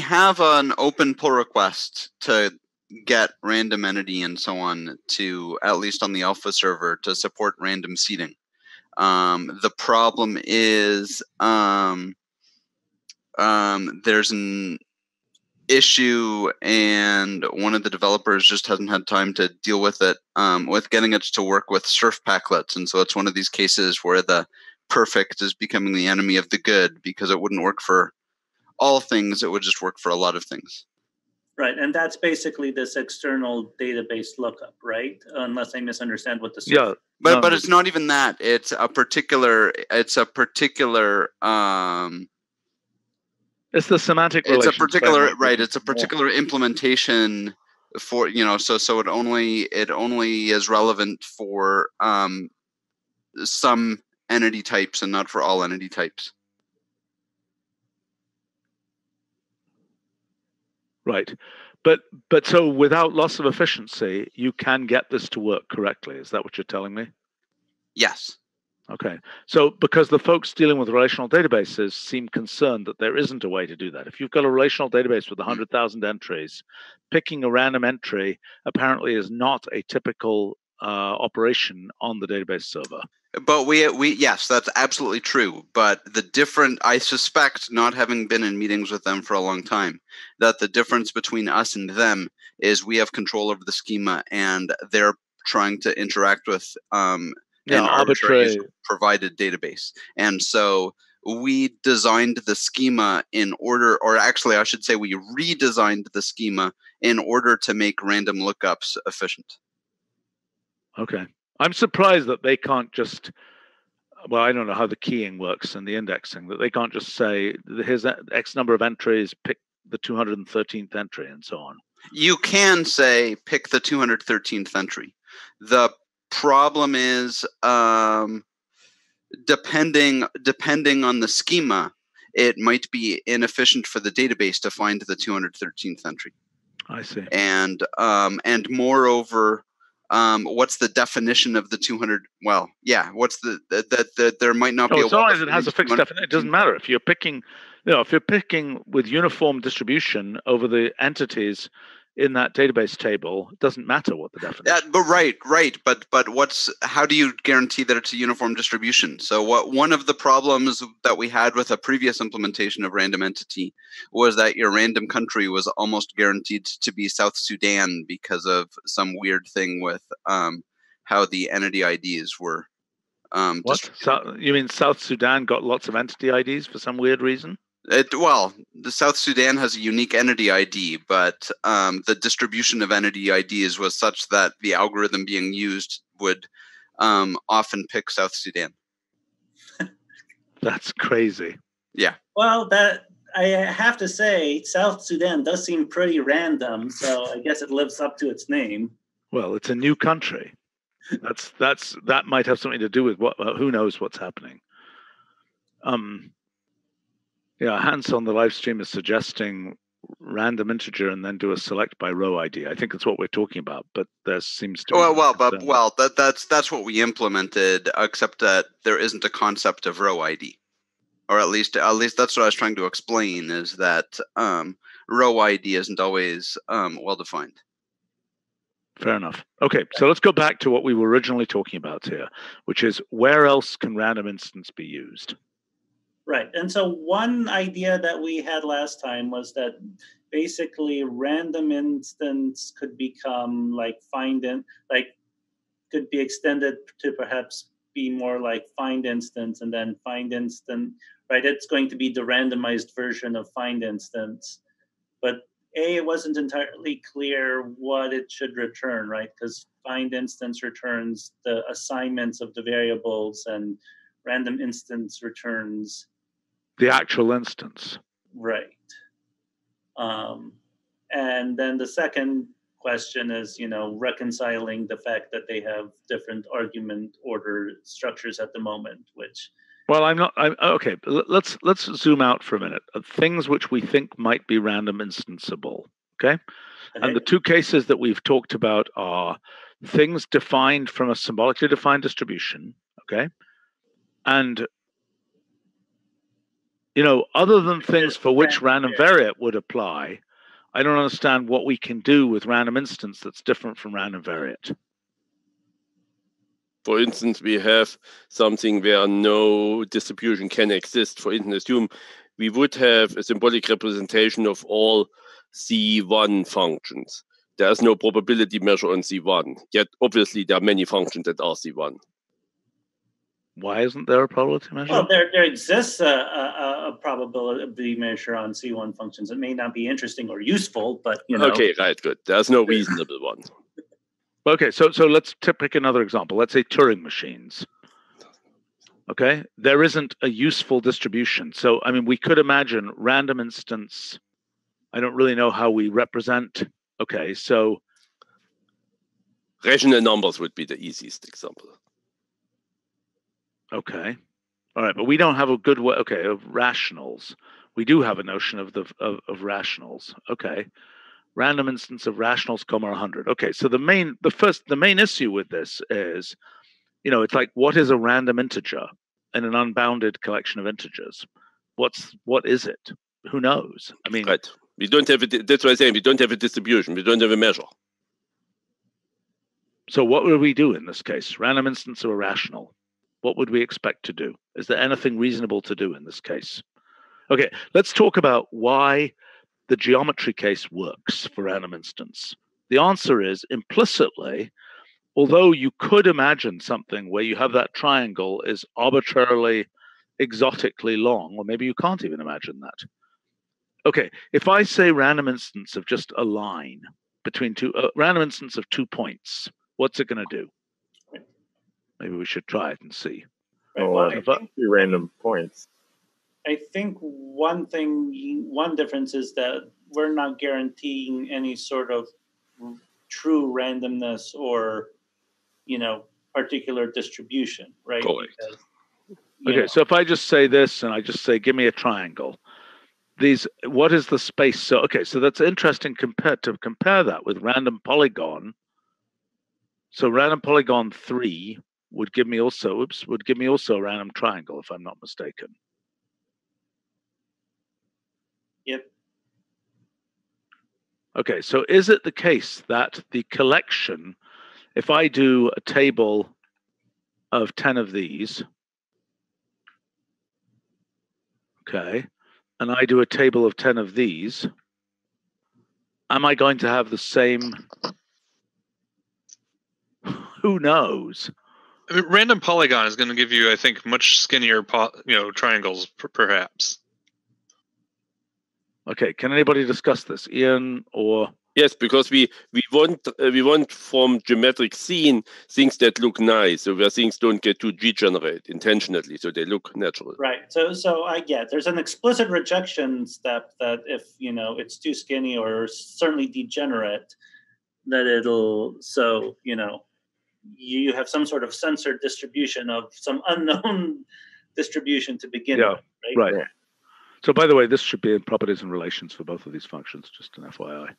have an open pull request to get random entity and so on to, at least on the alpha server, to support random seeding. The problem is there's an issue and one of the developers just hasn't had time to deal with it, with getting it to work with surf packlets. And so it's one of these cases where the perfect is becoming the enemy of the good because it wouldn't work for all things. It would just work for a lot of things. Right, and that's basically this external database lookup, right? Unless I misunderstand what the surf... Yeah, but it's not even that. It's a particular it's the semantic relation. It's a particular It's a particular implementation for so it only is relevant for some entity types and not for all entity types. Right. But so without loss of efficiency, you can get this to work correctly. Is that what you're telling me? Yes. Okay. So because the folks dealing with relational databases seem concerned that there isn't a way to do that. If you've got a relational database with 100,000 entries, picking a random entry apparently is not a typical operation on the database server. But we yes, that's absolutely true. But I suspect, not having been in meetings with them for a long time, that the difference between us and them is we have control over the schema, and they're trying to interact with an arbitrary provided database. And so we designed the schema in order, or actually, I should say, we redesigned the schema in order to make random lookups efficient. Okay. I'm surprised that they can't just, well, I don't know how the keying works and the indexing, that they can't just say, here's X number of entries, pick the 213th entry and so on. You can say, pick the 213th entry. The problem is, depending on the schema, it might be inefficient for the database to find the 213th entry. I see. And moreover, what's the definition of the 200? Well, yeah. What's that there might not be. As long as it has a fixed definition, it doesn't matter. If you're picking, if you're picking with uniform distribution over the entities in that database table, it doesn't matter what the definition. But right. But how do you guarantee that it's a uniform distribution? So one of the problems that we had with a previous implementation of random entity was that your random country was almost guaranteed to be South Sudan because of some weird thing with how the entity IDs were. What? You mean South Sudan got lots of entity IDs for some weird reason? The South Sudan has a unique entity ID, but the distribution of entity IDs was such that the algorithm being used would often pick South Sudan. That's crazy. Yeah. Well, that I have to say, South Sudan does seem pretty random, so I guess it lives up to its name. Well, it's a new country. That might have something to do with who knows what's happening. Yeah, Hans on the live stream is suggesting random integer and then do a select by row ID. I think that's what we're talking about, but there seems to be that's what we implemented, except that there isn't a concept of row ID, or at least that's what I was trying to explain, is that row ID isn't always well defined. Fair enough. Okay, so let's go back to what we were originally talking about here, which is where else can random instance be used? Right. And so one idea that we had last time was that basically random instance could become could be extended to perhaps be more like find instance, and then find instance, right? It's going to be the randomized version of find instance. But it wasn't entirely clear what it should return, right? Because find instance returns the assignments of the variables, and random instance returns the actual instance. Right. And then the second question is, reconciling the fact that they have different argument order structures at the moment, which. Well, okay. Let's zoom out for a minute. Things which we think might be random instanceable. Okay. And the two cases that we've talked about are things defined from a symbolically defined distribution. Okay. And other than things for which random variate would apply, I don't understand what we can do with random instance that's different from random variate. For instance, we have something where no distribution can exist. For instance, assume we would have a symbolic representation of all C1 functions. There's no probability measure on C1, yet obviously there are many functions that are C1. Why isn't there a probability measure? Well, there exists a probability measure on C1 functions. It may not be interesting or useful, but Okay, right, good. There's no reasonable one. Okay, so let's pick another example. Let's say Turing machines. Okay, there isn't a useful distribution. So, I mean, we could imagine random instance. I don't really know how we represent. Okay, so rational numbers would be the easiest example. Okay. All right, but we don't have a good way, of rationals. We do have a notion of rationals. Okay. Random instance of rationals, 100. Okay, so the main issue with this is, it's like, what is a random integer in an unbounded collection of integers? What is it? Who knows? I mean, right. We don't have it. That's why I'm saying we don't have a distribution. We don't have a measure. So what would we do in this case? Random instance of a rational. What would we expect to do? Is there anything reasonable to do in this case? Okay, let's talk about why the geometry case works for random instance. The answer is implicitly, although you could imagine something where you have that triangle is arbitrarily, exotically long, or maybe you can't even imagine that. Okay, if I say random instance of just a line between random instance of 2 points, what's it going to do? Maybe we should try it and see. Random points. I think one difference is that we're not guaranteeing any sort of true randomness or, particular distribution, right? Okay, so if I just say this and I just say, give me a triangle, what is the space? So that's interesting to compare that with random polygon. So random polygon 3 would give me also a random triangle, if I'm not mistaken. Yep. Okay, so is it the case that the collection, if I do a table of 10 of these, okay, and I do a table of 10 of these, am I going to have the same? Who knows? I mean, random polygon is going to give you, I think, much skinnier, triangles, perhaps. Okay, can anybody discuss this, Ian or? Yes, because we want from geometric scene things that look nice, so where things don't get too degenerate intentionally, so they look natural. Right. So I get there's an explicit rejection step that if it's too skinny or certainly degenerate, that it'll you have some sort of censored distribution of some unknown distribution to begin with. Right. Yeah. So, by the way, this should be in properties and relations for both of these functions, just an FYI.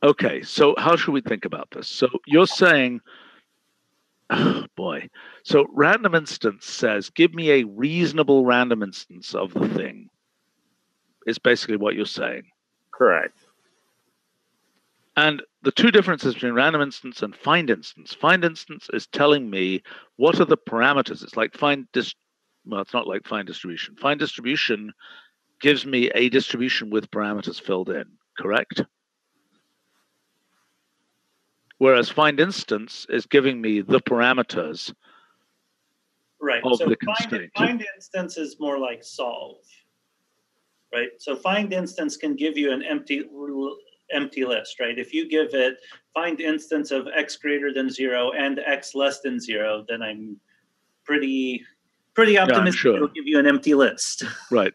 Okay, so how should we think about this? So you're saying, oh boy, so random instance says, give me a reasonable random instance of the thing, is basically what you're saying. Correct. And the two differences between random instance and find instance. Find instance is telling me what are the parameters. It's like it's not like find distribution. Find distribution gives me a distribution with parameters filled in, correct? Whereas find instance is giving me the parameters of the constraint. Find instance is more like solve, right? So find instance can give you an empty list, right? If you give it find instance of x greater than 0 and x less than 0, then I'm pretty optimistic it'll give you an empty list. Right.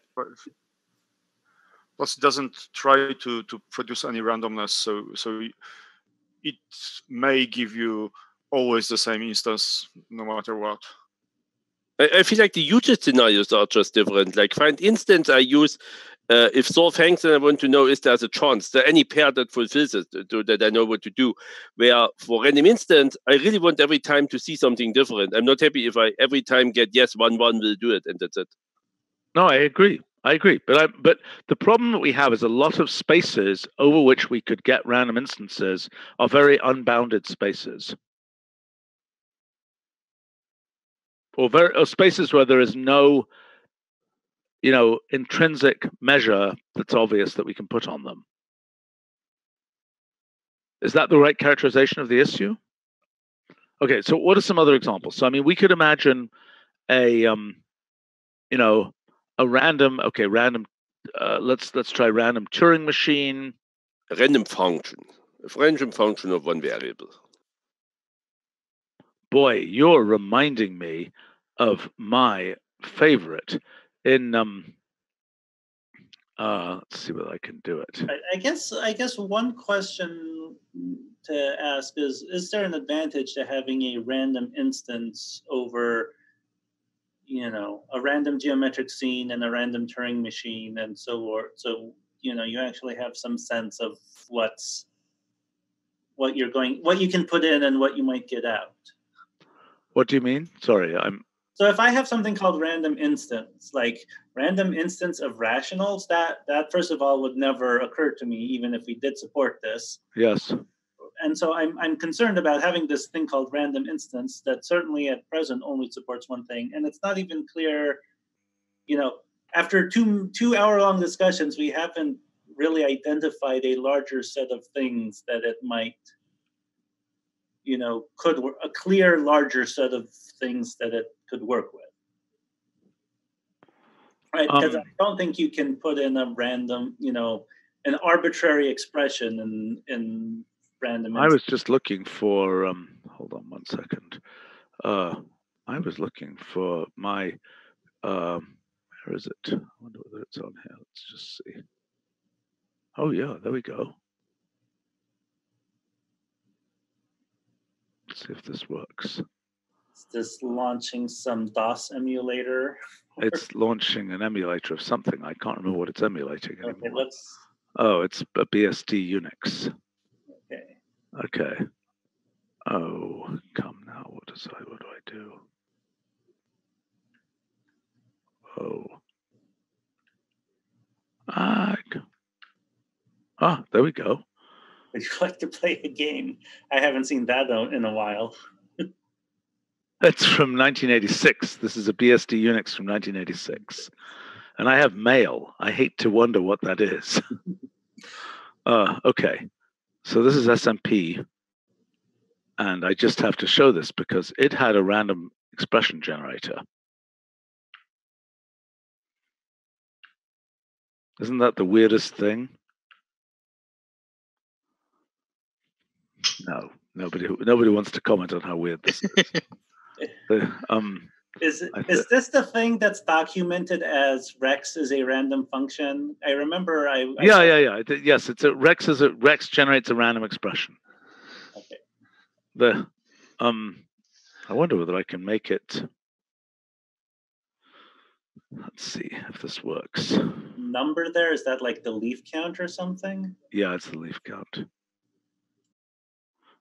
Plus, it doesn't try to produce any randomness, so it may give you always the same instance no matter what. I feel like the usage scenarios are just different. Like find instance, I use if solve hangs, and I want to know is there a chance. Is there any pair that fulfills it so that I know what to do? Where for random instance, I really want every time to see something different. I'm not happy if I every time get yes, 1 will do it, and that's it. No, I agree. But the problem that we have is a lot of spaces over which we could get random instances are very unbounded spaces. Or spaces where there is no, intrinsic measure that's obvious that we can put on them. Is that the right characterization of the issue? Okay, so what are some other examples? So, I mean, we could imagine a random, let's try random Turing machine. A random function of one variable. Boy, you're reminding me of my favorite in let's see whether I can do it. I guess one question to ask is there an advantage to having a random instance over a random geometric scene and a random Turing machine and so forth. So, you actually have some sense of what you can put in and what you might get out. What do you mean? Sorry, So if I have something called random instance, like random instance of rationals, that first of all would never occur to me, even if we did support this. Yes. And so I'm concerned about having this thing called random instance that certainly at present only supports one thing. And it's not even clear, after two hour-long discussions, we haven't really identified a larger set of things that it might, a clear larger set of things that it could work with. Right, because I don't think you can put in a random, an arbitrary expression in random. I was just looking for. Hold on 1 second. I was looking for my. Where is it? I wonder whether it's on here. Let's just see. Oh yeah, there we go. Let's see if this works. Is this launching some DOS emulator? It's launching an emulator of something. I can't remember what it's emulating anymore. Okay, let's. Oh, it's a BSD Unix. Okay. Okay. Oh, come now. What do I do? Oh. There we go. Would you like to play a game? I haven't seen that in a while. It's from 1986. This is a BSD Unix from 1986. And I have mail. I hate to wonder what that is. Okay. So this is SMP. And I just have to show this because it had a random expression generator. Isn't that the weirdest thing? No, nobody wants to comment on how weird this is. Is this the thing that's documented as Rex is a random function? I remember Yeah. Yes, Rex generates a random expression. Okay. I wonder whether I can make it. Let's see if this works. Number there, is that like the leaf count or something? Yeah, it's the leaf count.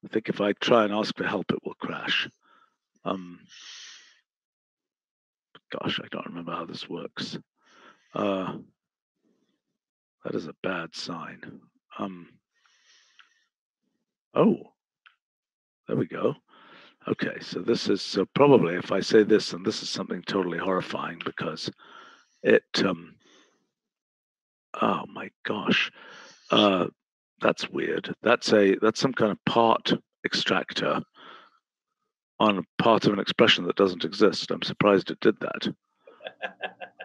I think if I try and ask for help, it will crash. Gosh, I don't remember how this works. That is a bad sign. Oh, there we go. Okay, so this is probably, if I say this, and this is something totally horrifying because it, oh my gosh, that's weird. That's some kind of part extractor on a part of an expression that doesn't exist. I'm surprised it did that.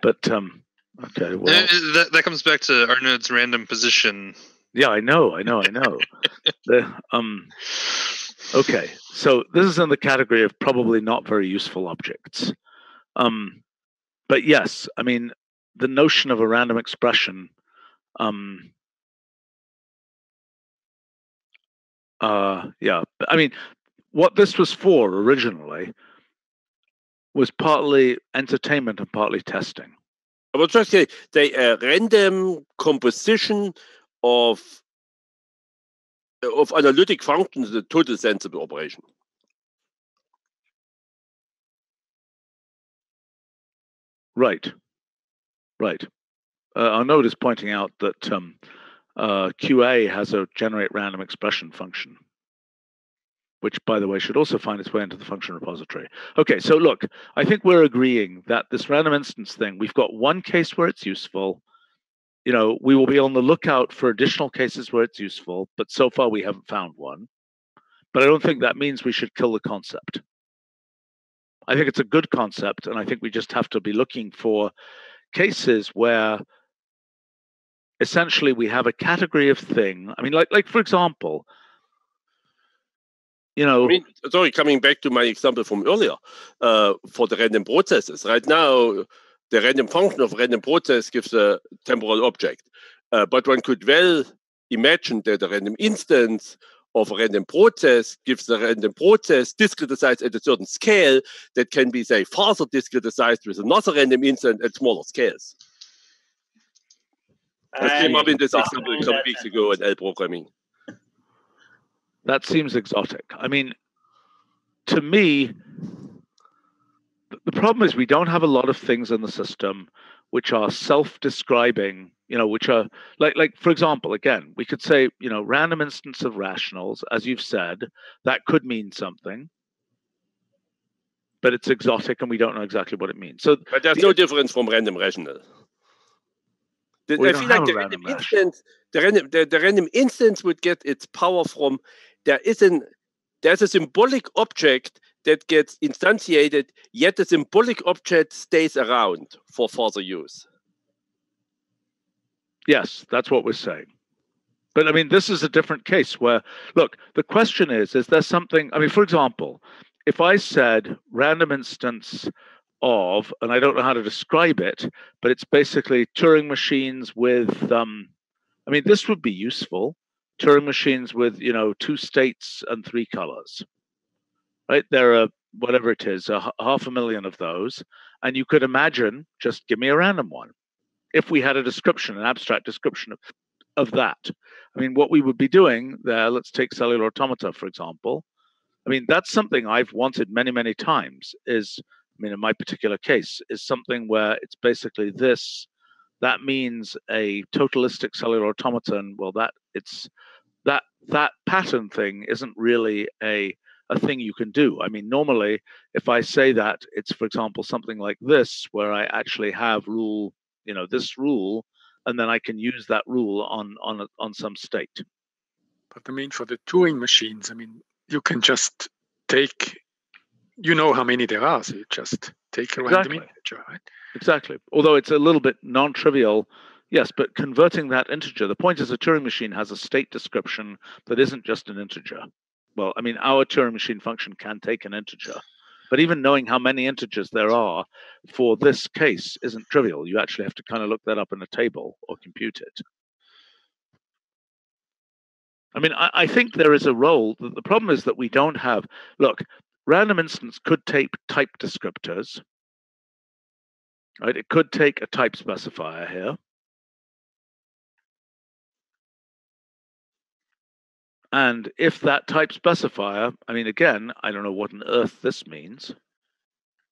But okay, well, that comes back to Arnold's random position. Yeah, I know. Okay, so this is in the category of probably not very useful objects. But yes, I mean, the notion of a random expression. Yeah, I mean, what this was for originally was partly entertainment and partly testing. I would just say the random composition of analytic functions is a total sensible operation. Right. Our note is pointing out that QA has a generate random expression function, which, by the way, should also find its way into the function repository. Okay, so look, I think we're agreeing that this random instance thing, we've got one case where it's useful. We will be on the lookout for additional cases where it's useful, but so far we haven't found one. But I don't think that means we should kill the concept. I think it's a good concept, and I think we just have to be looking for cases where essentially we have a category of thing. I mean, like for example, sorry, coming back to my example from earlier, for the random processes. Right now, the random function of random process gives a temporal object. But one could well imagine that a random instance of a random process gives the random process discretized at a certain scale that can be, say, further discretized with another random instant at smaller scales. I came up in this example a couple weeks ago in L programming. That seems exotic. I mean, to me, the problem is we don't have a lot of things in the system which are self-describing, which are like, for example, again, we could say, random instance of rationals, as you've said, that could mean something, but it's exotic and we don't know exactly what it means. So, but there's no difference from random rational. I feel like the random instance, the random instance would get its power from there's a symbolic object that gets instantiated, yet the symbolic object stays around for further use. Yes, that's what we're saying. But I mean, this is a different case where, look, the question is there something, I mean, for example, if I said random instance of, and I don't know how to describe it, but it's basically Turing machines with, I mean, this would be useful. Turing machines with, 2 states and 3 colors, right? There are, whatever it is, 500,000 of those. And you could imagine, just give me a random one. If we had a description, an abstract description of that. I mean, what we would be doing there, let's take Cellular Automata, for example. I mean, that's something I've wanted many, many times is, I mean, in my particular case, is something where it's basically this, that means a totalistic cellular automaton. Well, that pattern thing isn't really a thing you can do. I mean, normally, if I say that, it's, for example, something like this, where I actually have rule, this rule, and then I can use that rule on some state. But I mean, for the Turing machines, I mean, you can just take, how many there are, so you just take a random integer, right? Exactly. Although it's a little bit non-trivial, yes, but converting that integer, the point is a Turing machine has a state description that isn't just an integer. Well, I mean, our Turing machine function can take an integer, but even knowing how many integers there are for this case isn't trivial. You actually have to kind of look that up in a table or compute it. I mean, I think there is a role. The problem is that we don't have, look, random instance could take type descriptors, right? It could take a type specifier here. And if that type specifier, I mean, again, I don't know what on earth this means.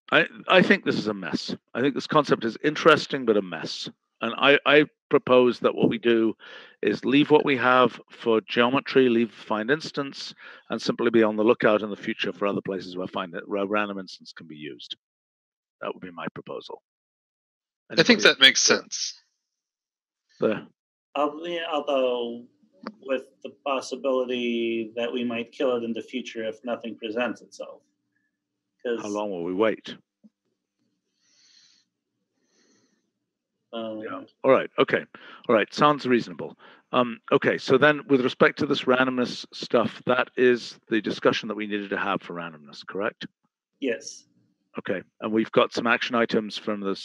I think this is a mess. I think this concept is interesting, but a mess. And I propose that what we do is leave what we have for geometry, find instance, and simply be on the lookout in the future for other places where random instance can be used. That would be my proposal. I think that makes sense. There. Although with the possibility that we might kill it in the future if nothing presents itself. How long will we wait? Yeah. All right. Okay. All right. Sounds reasonable. Okay. So then with respect to this randomness stuff, that is the discussion that we needed to have for randomness, correct? Yes. Okay. And we've got some action items from the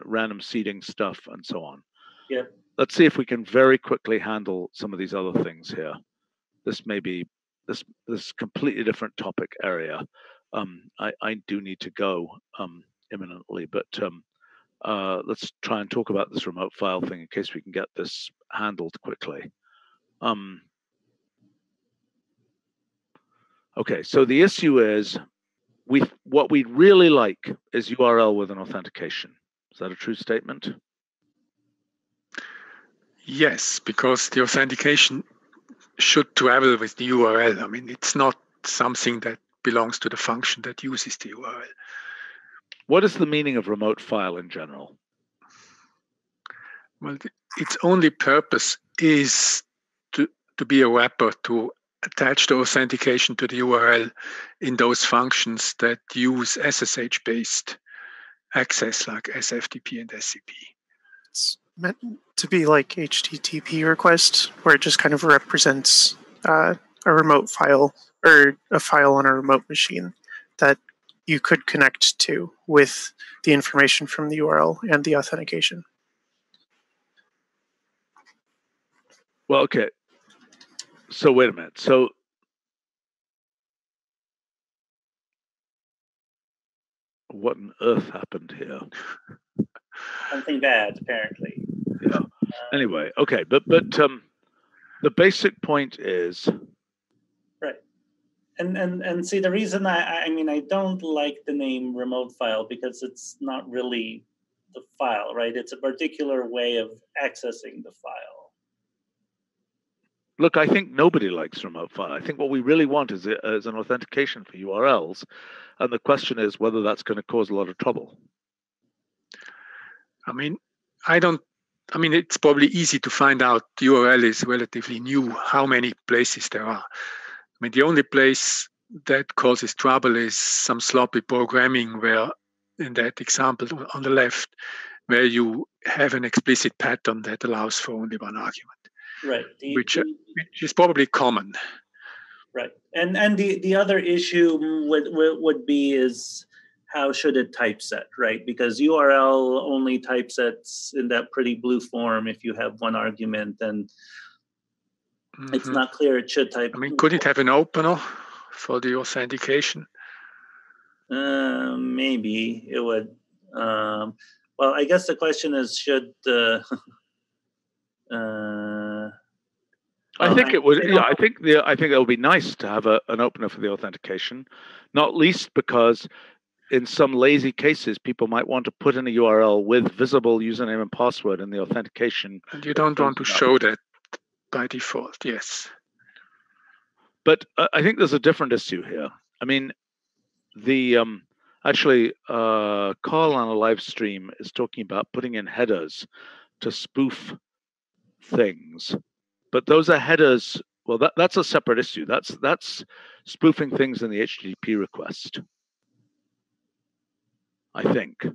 random seeding stuff and so on. Yep. Let's see if we can very quickly handle some of these other things here. This may be this completely different topic area. I do need to go imminently, but let's try and talk about this remote file thing in case we can get this handled quickly. Okay, so the issue is what we'd really like is URL with an authentication. Is that a true statement? Yes, because the authentication should travel with the URL. I mean, it's not something that belongs to the function that uses the URL. What is the meaning of remote file in general? Well, its only purpose is to be a wrapper to attach the authentication to the URL in those functions that use SSH-based access like SFTP and SCP. It's meant to be like HTTP request, where it just kind of represents a remote file or a file on a remote machine that you could connect to with the information from the URL and the authentication. Well, okay. So wait a minute. So what on earth happened here? Something bad, apparently. Yeah. Anyway, okay, but the basic point is right. And see, the reason I mean I don't like the name remote file because it's not really the file, right? It's a particular way of accessing the file. Look, I think nobody likes remote file. I think what we really want is an authentication for URLs, and the question is whether that's going to cause a lot of trouble. I mean, it's probably easy to find out. The URL is relatively new, how many places there are. I mean, the only place that causes trouble is some sloppy programming where, in that example on the left, where you have an explicit pattern that allows for only one argument. Right. Which is probably common. Right. And the other issue would be is how should it typeset, right? Because URL only typesets in that pretty blue form if you have one argument, and it's not clear it should type. I mean, could it have an opener for the authentication? Maybe it would. Well, I guess the question is, should I think it would. Yeah, I think it would be nice to have an opener for the authentication, not least because in some lazy cases, people might want to put in a URL with visible username and password in the authentication. And you don't want to show that by default, yes. But I think there's a different issue here. I mean, actually, Carl on a live stream is talking about putting in headers to spoof things. But those are headers. Well, that's a separate issue. That's spoofing things in the HTTP request, I think,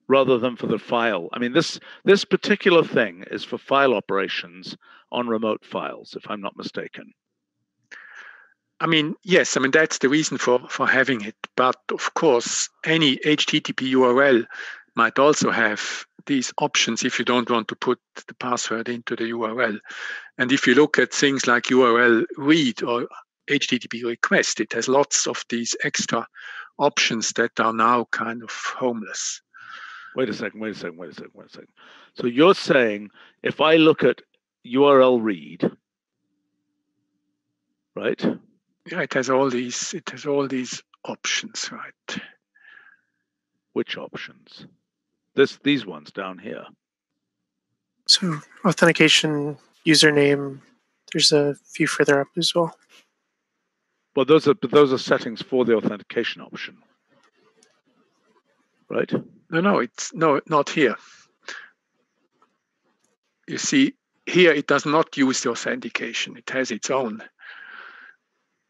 rather than for the file. I mean, this particular thing is for file operations on remote files, if I'm not mistaken. I mean, yes. I mean, that's the reason for having it. But of course, any HTTP URL might also have these options if you don't want to put the password into the URL. And if you look at things like URL read or HTTP request, it has lots of these extra options that are now kind of homeless. Wait a second. So you're saying if I look at URL read, right? Yeah, it has all these options, right? Which options? These ones down here. So authentication, username, there's a few further up as well. Well, those are settings for the authentication option, right? No, it's not here. You see, here it does not use the authentication. It has its own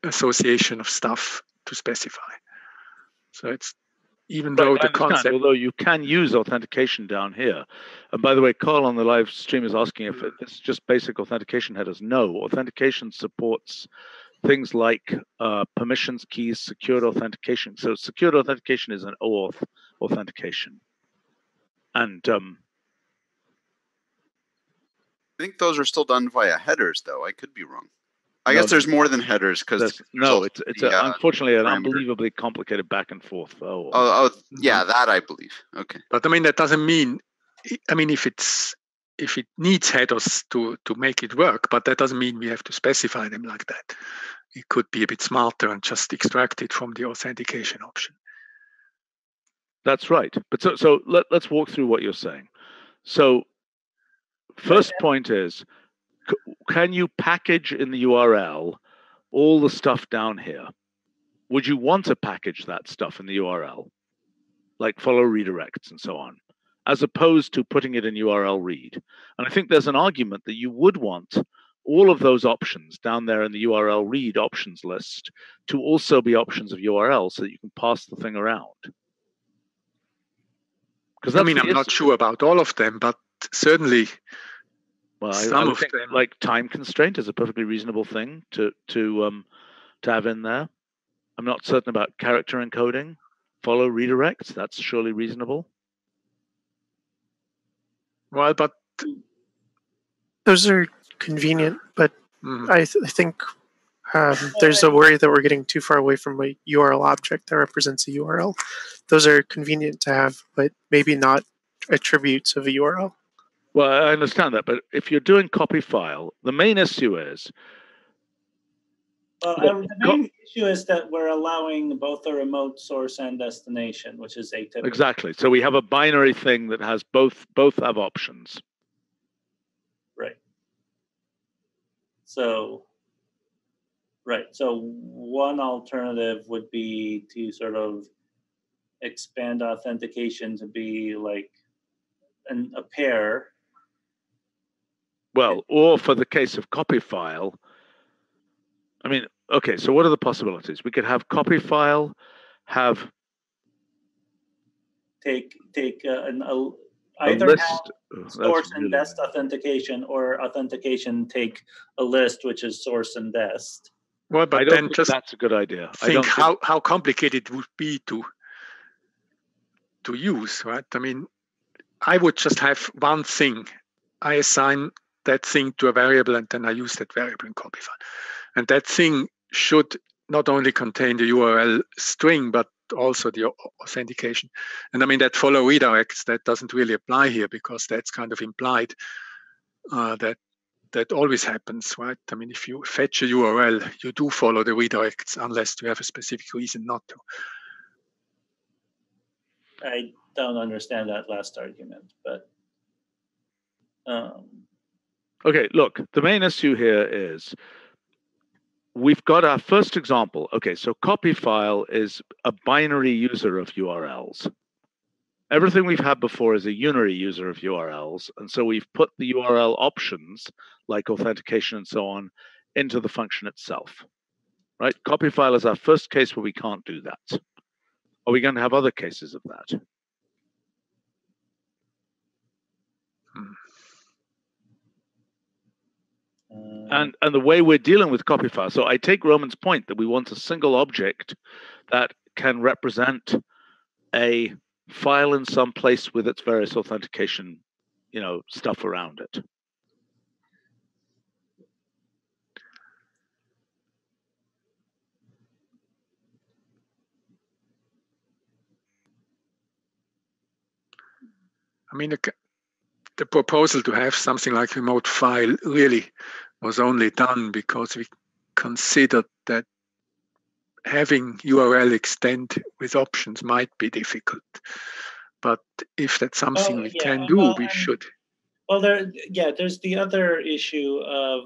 association of stuff to specify. So it's even though the concept. Although you can use authentication down here. And by the way, Carl on the live stream is asking if it's just basic authentication headers. No, authentication supports things like permissions, keys, secured authentication. So secured authentication is an OAuth authentication. And I think those are still done via headers, though. I could be wrong. I guess there's more than headers because it's unfortunately an unbelievably complicated back and forth. Yeah, that I believe. Okay, but I mean that doesn't mean. I mean if it needs headers to make it work, but that doesn't mean we have to specify them like that. It could be a bit smarter and just extract it from the authentication option. That's right. But so let's walk through what you're saying. So first point is, can you package in the URL all the stuff down here? Would you want to package that stuff in the URL, like follow redirects and so on, as opposed to putting it in URL read? And I think there's an argument that you would want all of those options down there in the URL read options list to also be options of URL so that you can pass the thing around. I mean, I'm not sure about all of them, but certainly well, some I of think them. Like time constraint is a perfectly reasonable thing to have in there. I'm not certain about character encoding. Follow redirects, that's surely reasonable. Well, but those are convenient, but I think There's a worry that we're getting too far away from a URL object that represents a URL. Those are convenient to have, but maybe not attributes of a URL. Well, I understand that, but if you're doing copy file, the main issue is. Well, the main issue is that we're allowing both a remote source and destination, which is atypical. Exactly. So we have a binary thing that has both have options. Right. So, right. So one alternative would be to sort of expand authentication to be like a pair. Well, or for the case of copy file, I mean, okay, so what are the possibilities? We could have copy file, have take a either list. have source and dest authentication, or authentication take a list which is source and dest. Well, but I don't then think just that's a good idea. Think how complicated it would be to use, right? I mean, I would just have one thing. I assign that thing to a variable, and then I use that variable in copy file. And that thing should not only contain the URL string, but also the authentication. And I mean, that follow redirects, that doesn't really apply here because that's kind of implied that always happens, right? I mean, if you fetch a URL, you do follow the redirects unless you have a specific reason not to. I don't understand that last argument, but okay, look, the main issue here is we've got our first example. Okay, so copy file is a binary user of URLs. Everything we've had before is a unary user of URLs, and so we've put the URL options like authentication and so on into the function itself, right? Copy file is our first case where we can't do that. Are we going to have other cases of that? And the way we're dealing with copy file, so I take Roman's point that we want a single object that can represent a file in some place with its various authentication, stuff around it. I mean, the proposal to have something like remote file really was only done because we considered that having URL extend with options might be difficult. But if that's something we can do, we should. Well, there's the other issue of,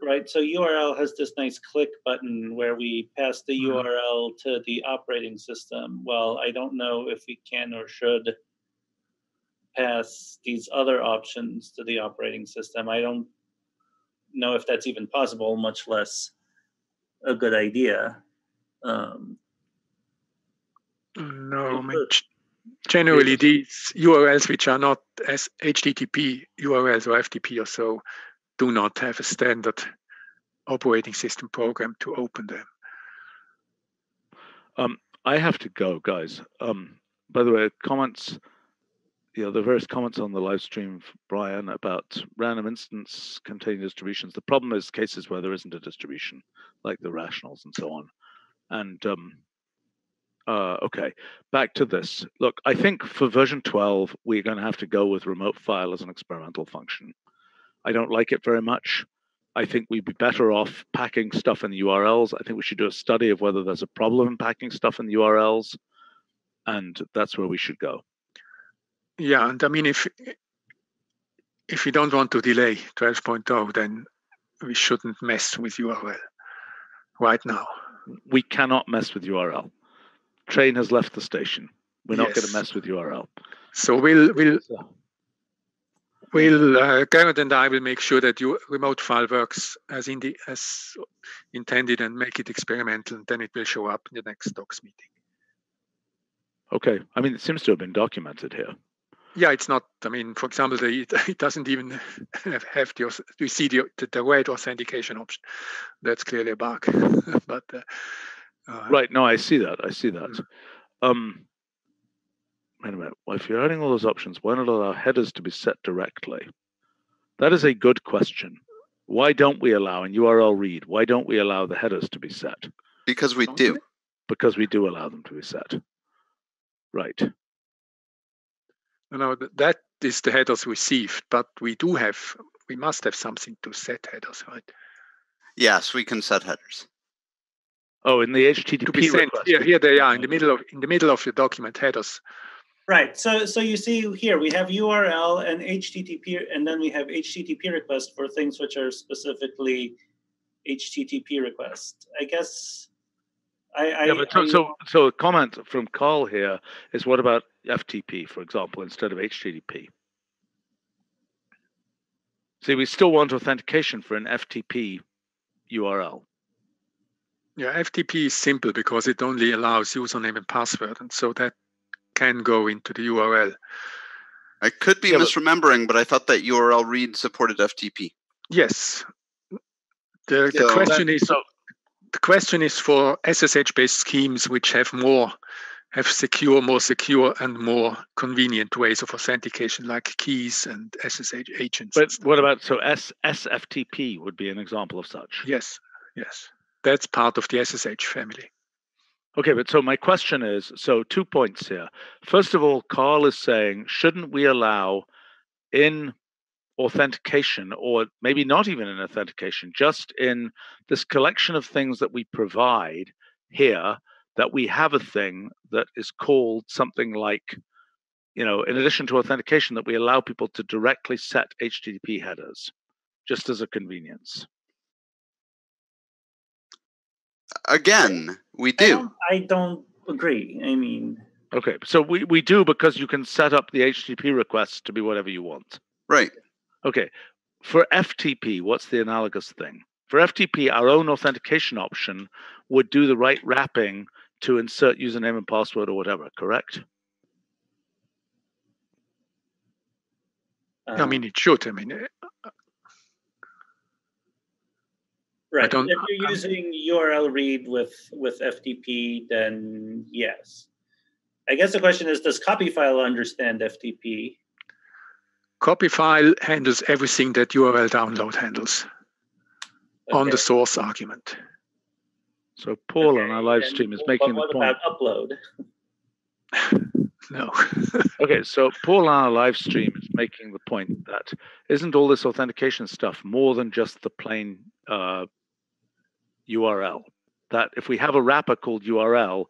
right, so URL has this nice click button where we pass the URL to the operating system. Well, I don't know if we can or should pass these other options to the operating system. I don't know if that's even possible, much less a good idea. No, I mean, generally these URLs which are not as HTTP URLs or FTP or so do not have a standard operating system program to open them. I have to go, guys. By the way, comments, the various comments on the live stream, Brian, about random instance containing distributions. The problem is cases where there isn't a distribution, like the rationals and so on. And okay, back to this. Look, I think for version 12, we're going to have to go with remote file as an experimental function. I don't like it very much. I think we'd be better off packing stuff in the URLs. I think we should do a study of whether there's a problem in packing stuff in the URLs, and that's where we should go. Yeah, and I mean, if we don't want to delay 12.0, then we shouldn't mess with URL right now. We cannot mess with URL. Train has left the station. We're not going to mess with URL. So Garrett and I will make sure that your remote file works as intended and make it experimental, and then it will show up in the next docs meeting. Okay. I mean, it seems to have been documented here. Yeah, it's not. I mean, for example, it doesn't even have you see the red authentication option. That's clearly a bug. But right. No, I see that. Wait a minute. Well, if you're adding all those options, why not allow headers to be set directly? That is a good question. Why don't we allow in URL read? Why don't we allow the headers to be set? Because we do. Because we do allow them to be set. Right. No, that is the headers received, but we must have something to set headers, right? Yes, we can set headers. Oh, in the HTTP to be sent. request. Here they are in the middle of your document headers. Right. So you see here we have URL and HTTP, and then we have HTTP requests for things which are specifically HTTP requests. I guess. So a comment from Carl here is, what about FTP, for example, instead of HTTP? See, we still want authentication for an FTP URL. Yeah, FTP is simple because it only allows username and password, and so that can go into the URL. I could be misremembering, but I thought that URL read supported FTP. Yes. The question is for SSH-based schemes which have more secure and more convenient ways of authentication, like keys and SSH agents. But what about, so SFTP would be an example of such? Yes. That's part of the SSH family. Okay, but so my question is, so 2 points here. First of all, Carl is saying, shouldn't we allow in authentication, or maybe not even in authentication, just in this collection of things that we provide here, that we have a thing that is called something like, in addition to authentication, that we allow people to directly set HTTP headers, just as a convenience? Again, we do. I don't agree. I mean. Okay, so we do, because you can set up the HTTP requests to be whatever you want. Right. Okay, for FTP, what's the analogous thing? For FTP, our own authentication option would do the right wrapping to insert username and password or whatever, correct? I mean, it should. Right. If you're using URL read with FTP, then yes. I guess the question is, does copy file understand FTP? Copy file handles everything that URL download handles on the source argument. So Paul on our live stream is making the point. What about upload? No. Okay, so Paul on our live stream is making the point that isn't all this authentication stuff more than just the plain URL? That if we have a wrapper called URL,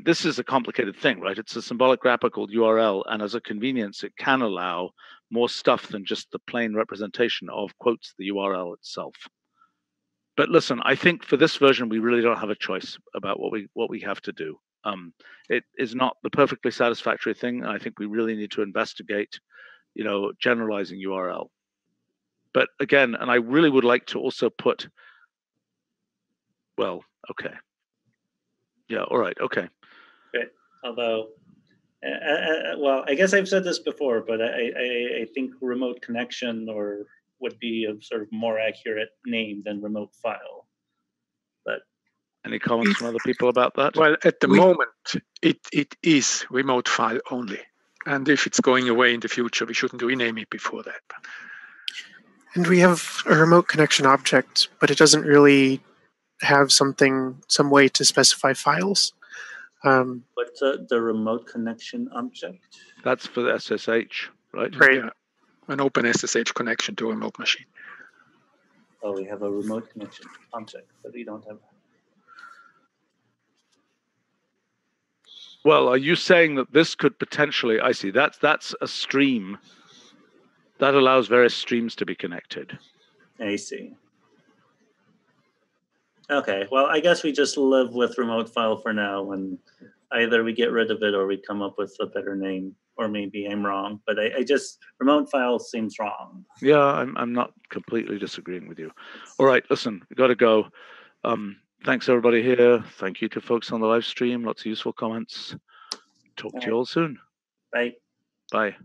this is a complicated thing, right? It's a symbolic wrapper called URL, and as a convenience, it can allow more stuff than just the plain representation of, quotes, the URL itself. But listen, I think for this version, we really don't have a choice about what we have to do. It is not the perfectly satisfactory thing, and I think we really need to investigate, generalizing URL. But again, and I really would like to also put, well, okay. Yeah, all right, okay. Okay, although, well, I guess I've said this before, but I think remote connection would be a sort of more accurate name than remote file. But any comments from other people about that? Well, at the moment, it is remote file only. And if it's going away in the future, we shouldn't rename it before that. And we have a remote connection object, but it doesn't really have some way to specify files. What's the remote connection object? That's for the SSH, right? Right. Yeah. An open SSH connection to a remote machine. Oh, we have a remote connection object, but we don't have. Well, are you saying that this could potentially? I see. That's a stream that allows various streams to be connected. I see. Okay, well, I guess we just live with remote file for now, and either we get rid of it or we come up with a better name, or maybe I'm wrong, but I just, remote file seems wrong. Yeah, I'm not completely disagreeing with you. All right, listen, we got to go. Thanks, everybody here. Thank you to folks on the live stream. Lots of useful comments. Talk to you all soon. Bye. Bye.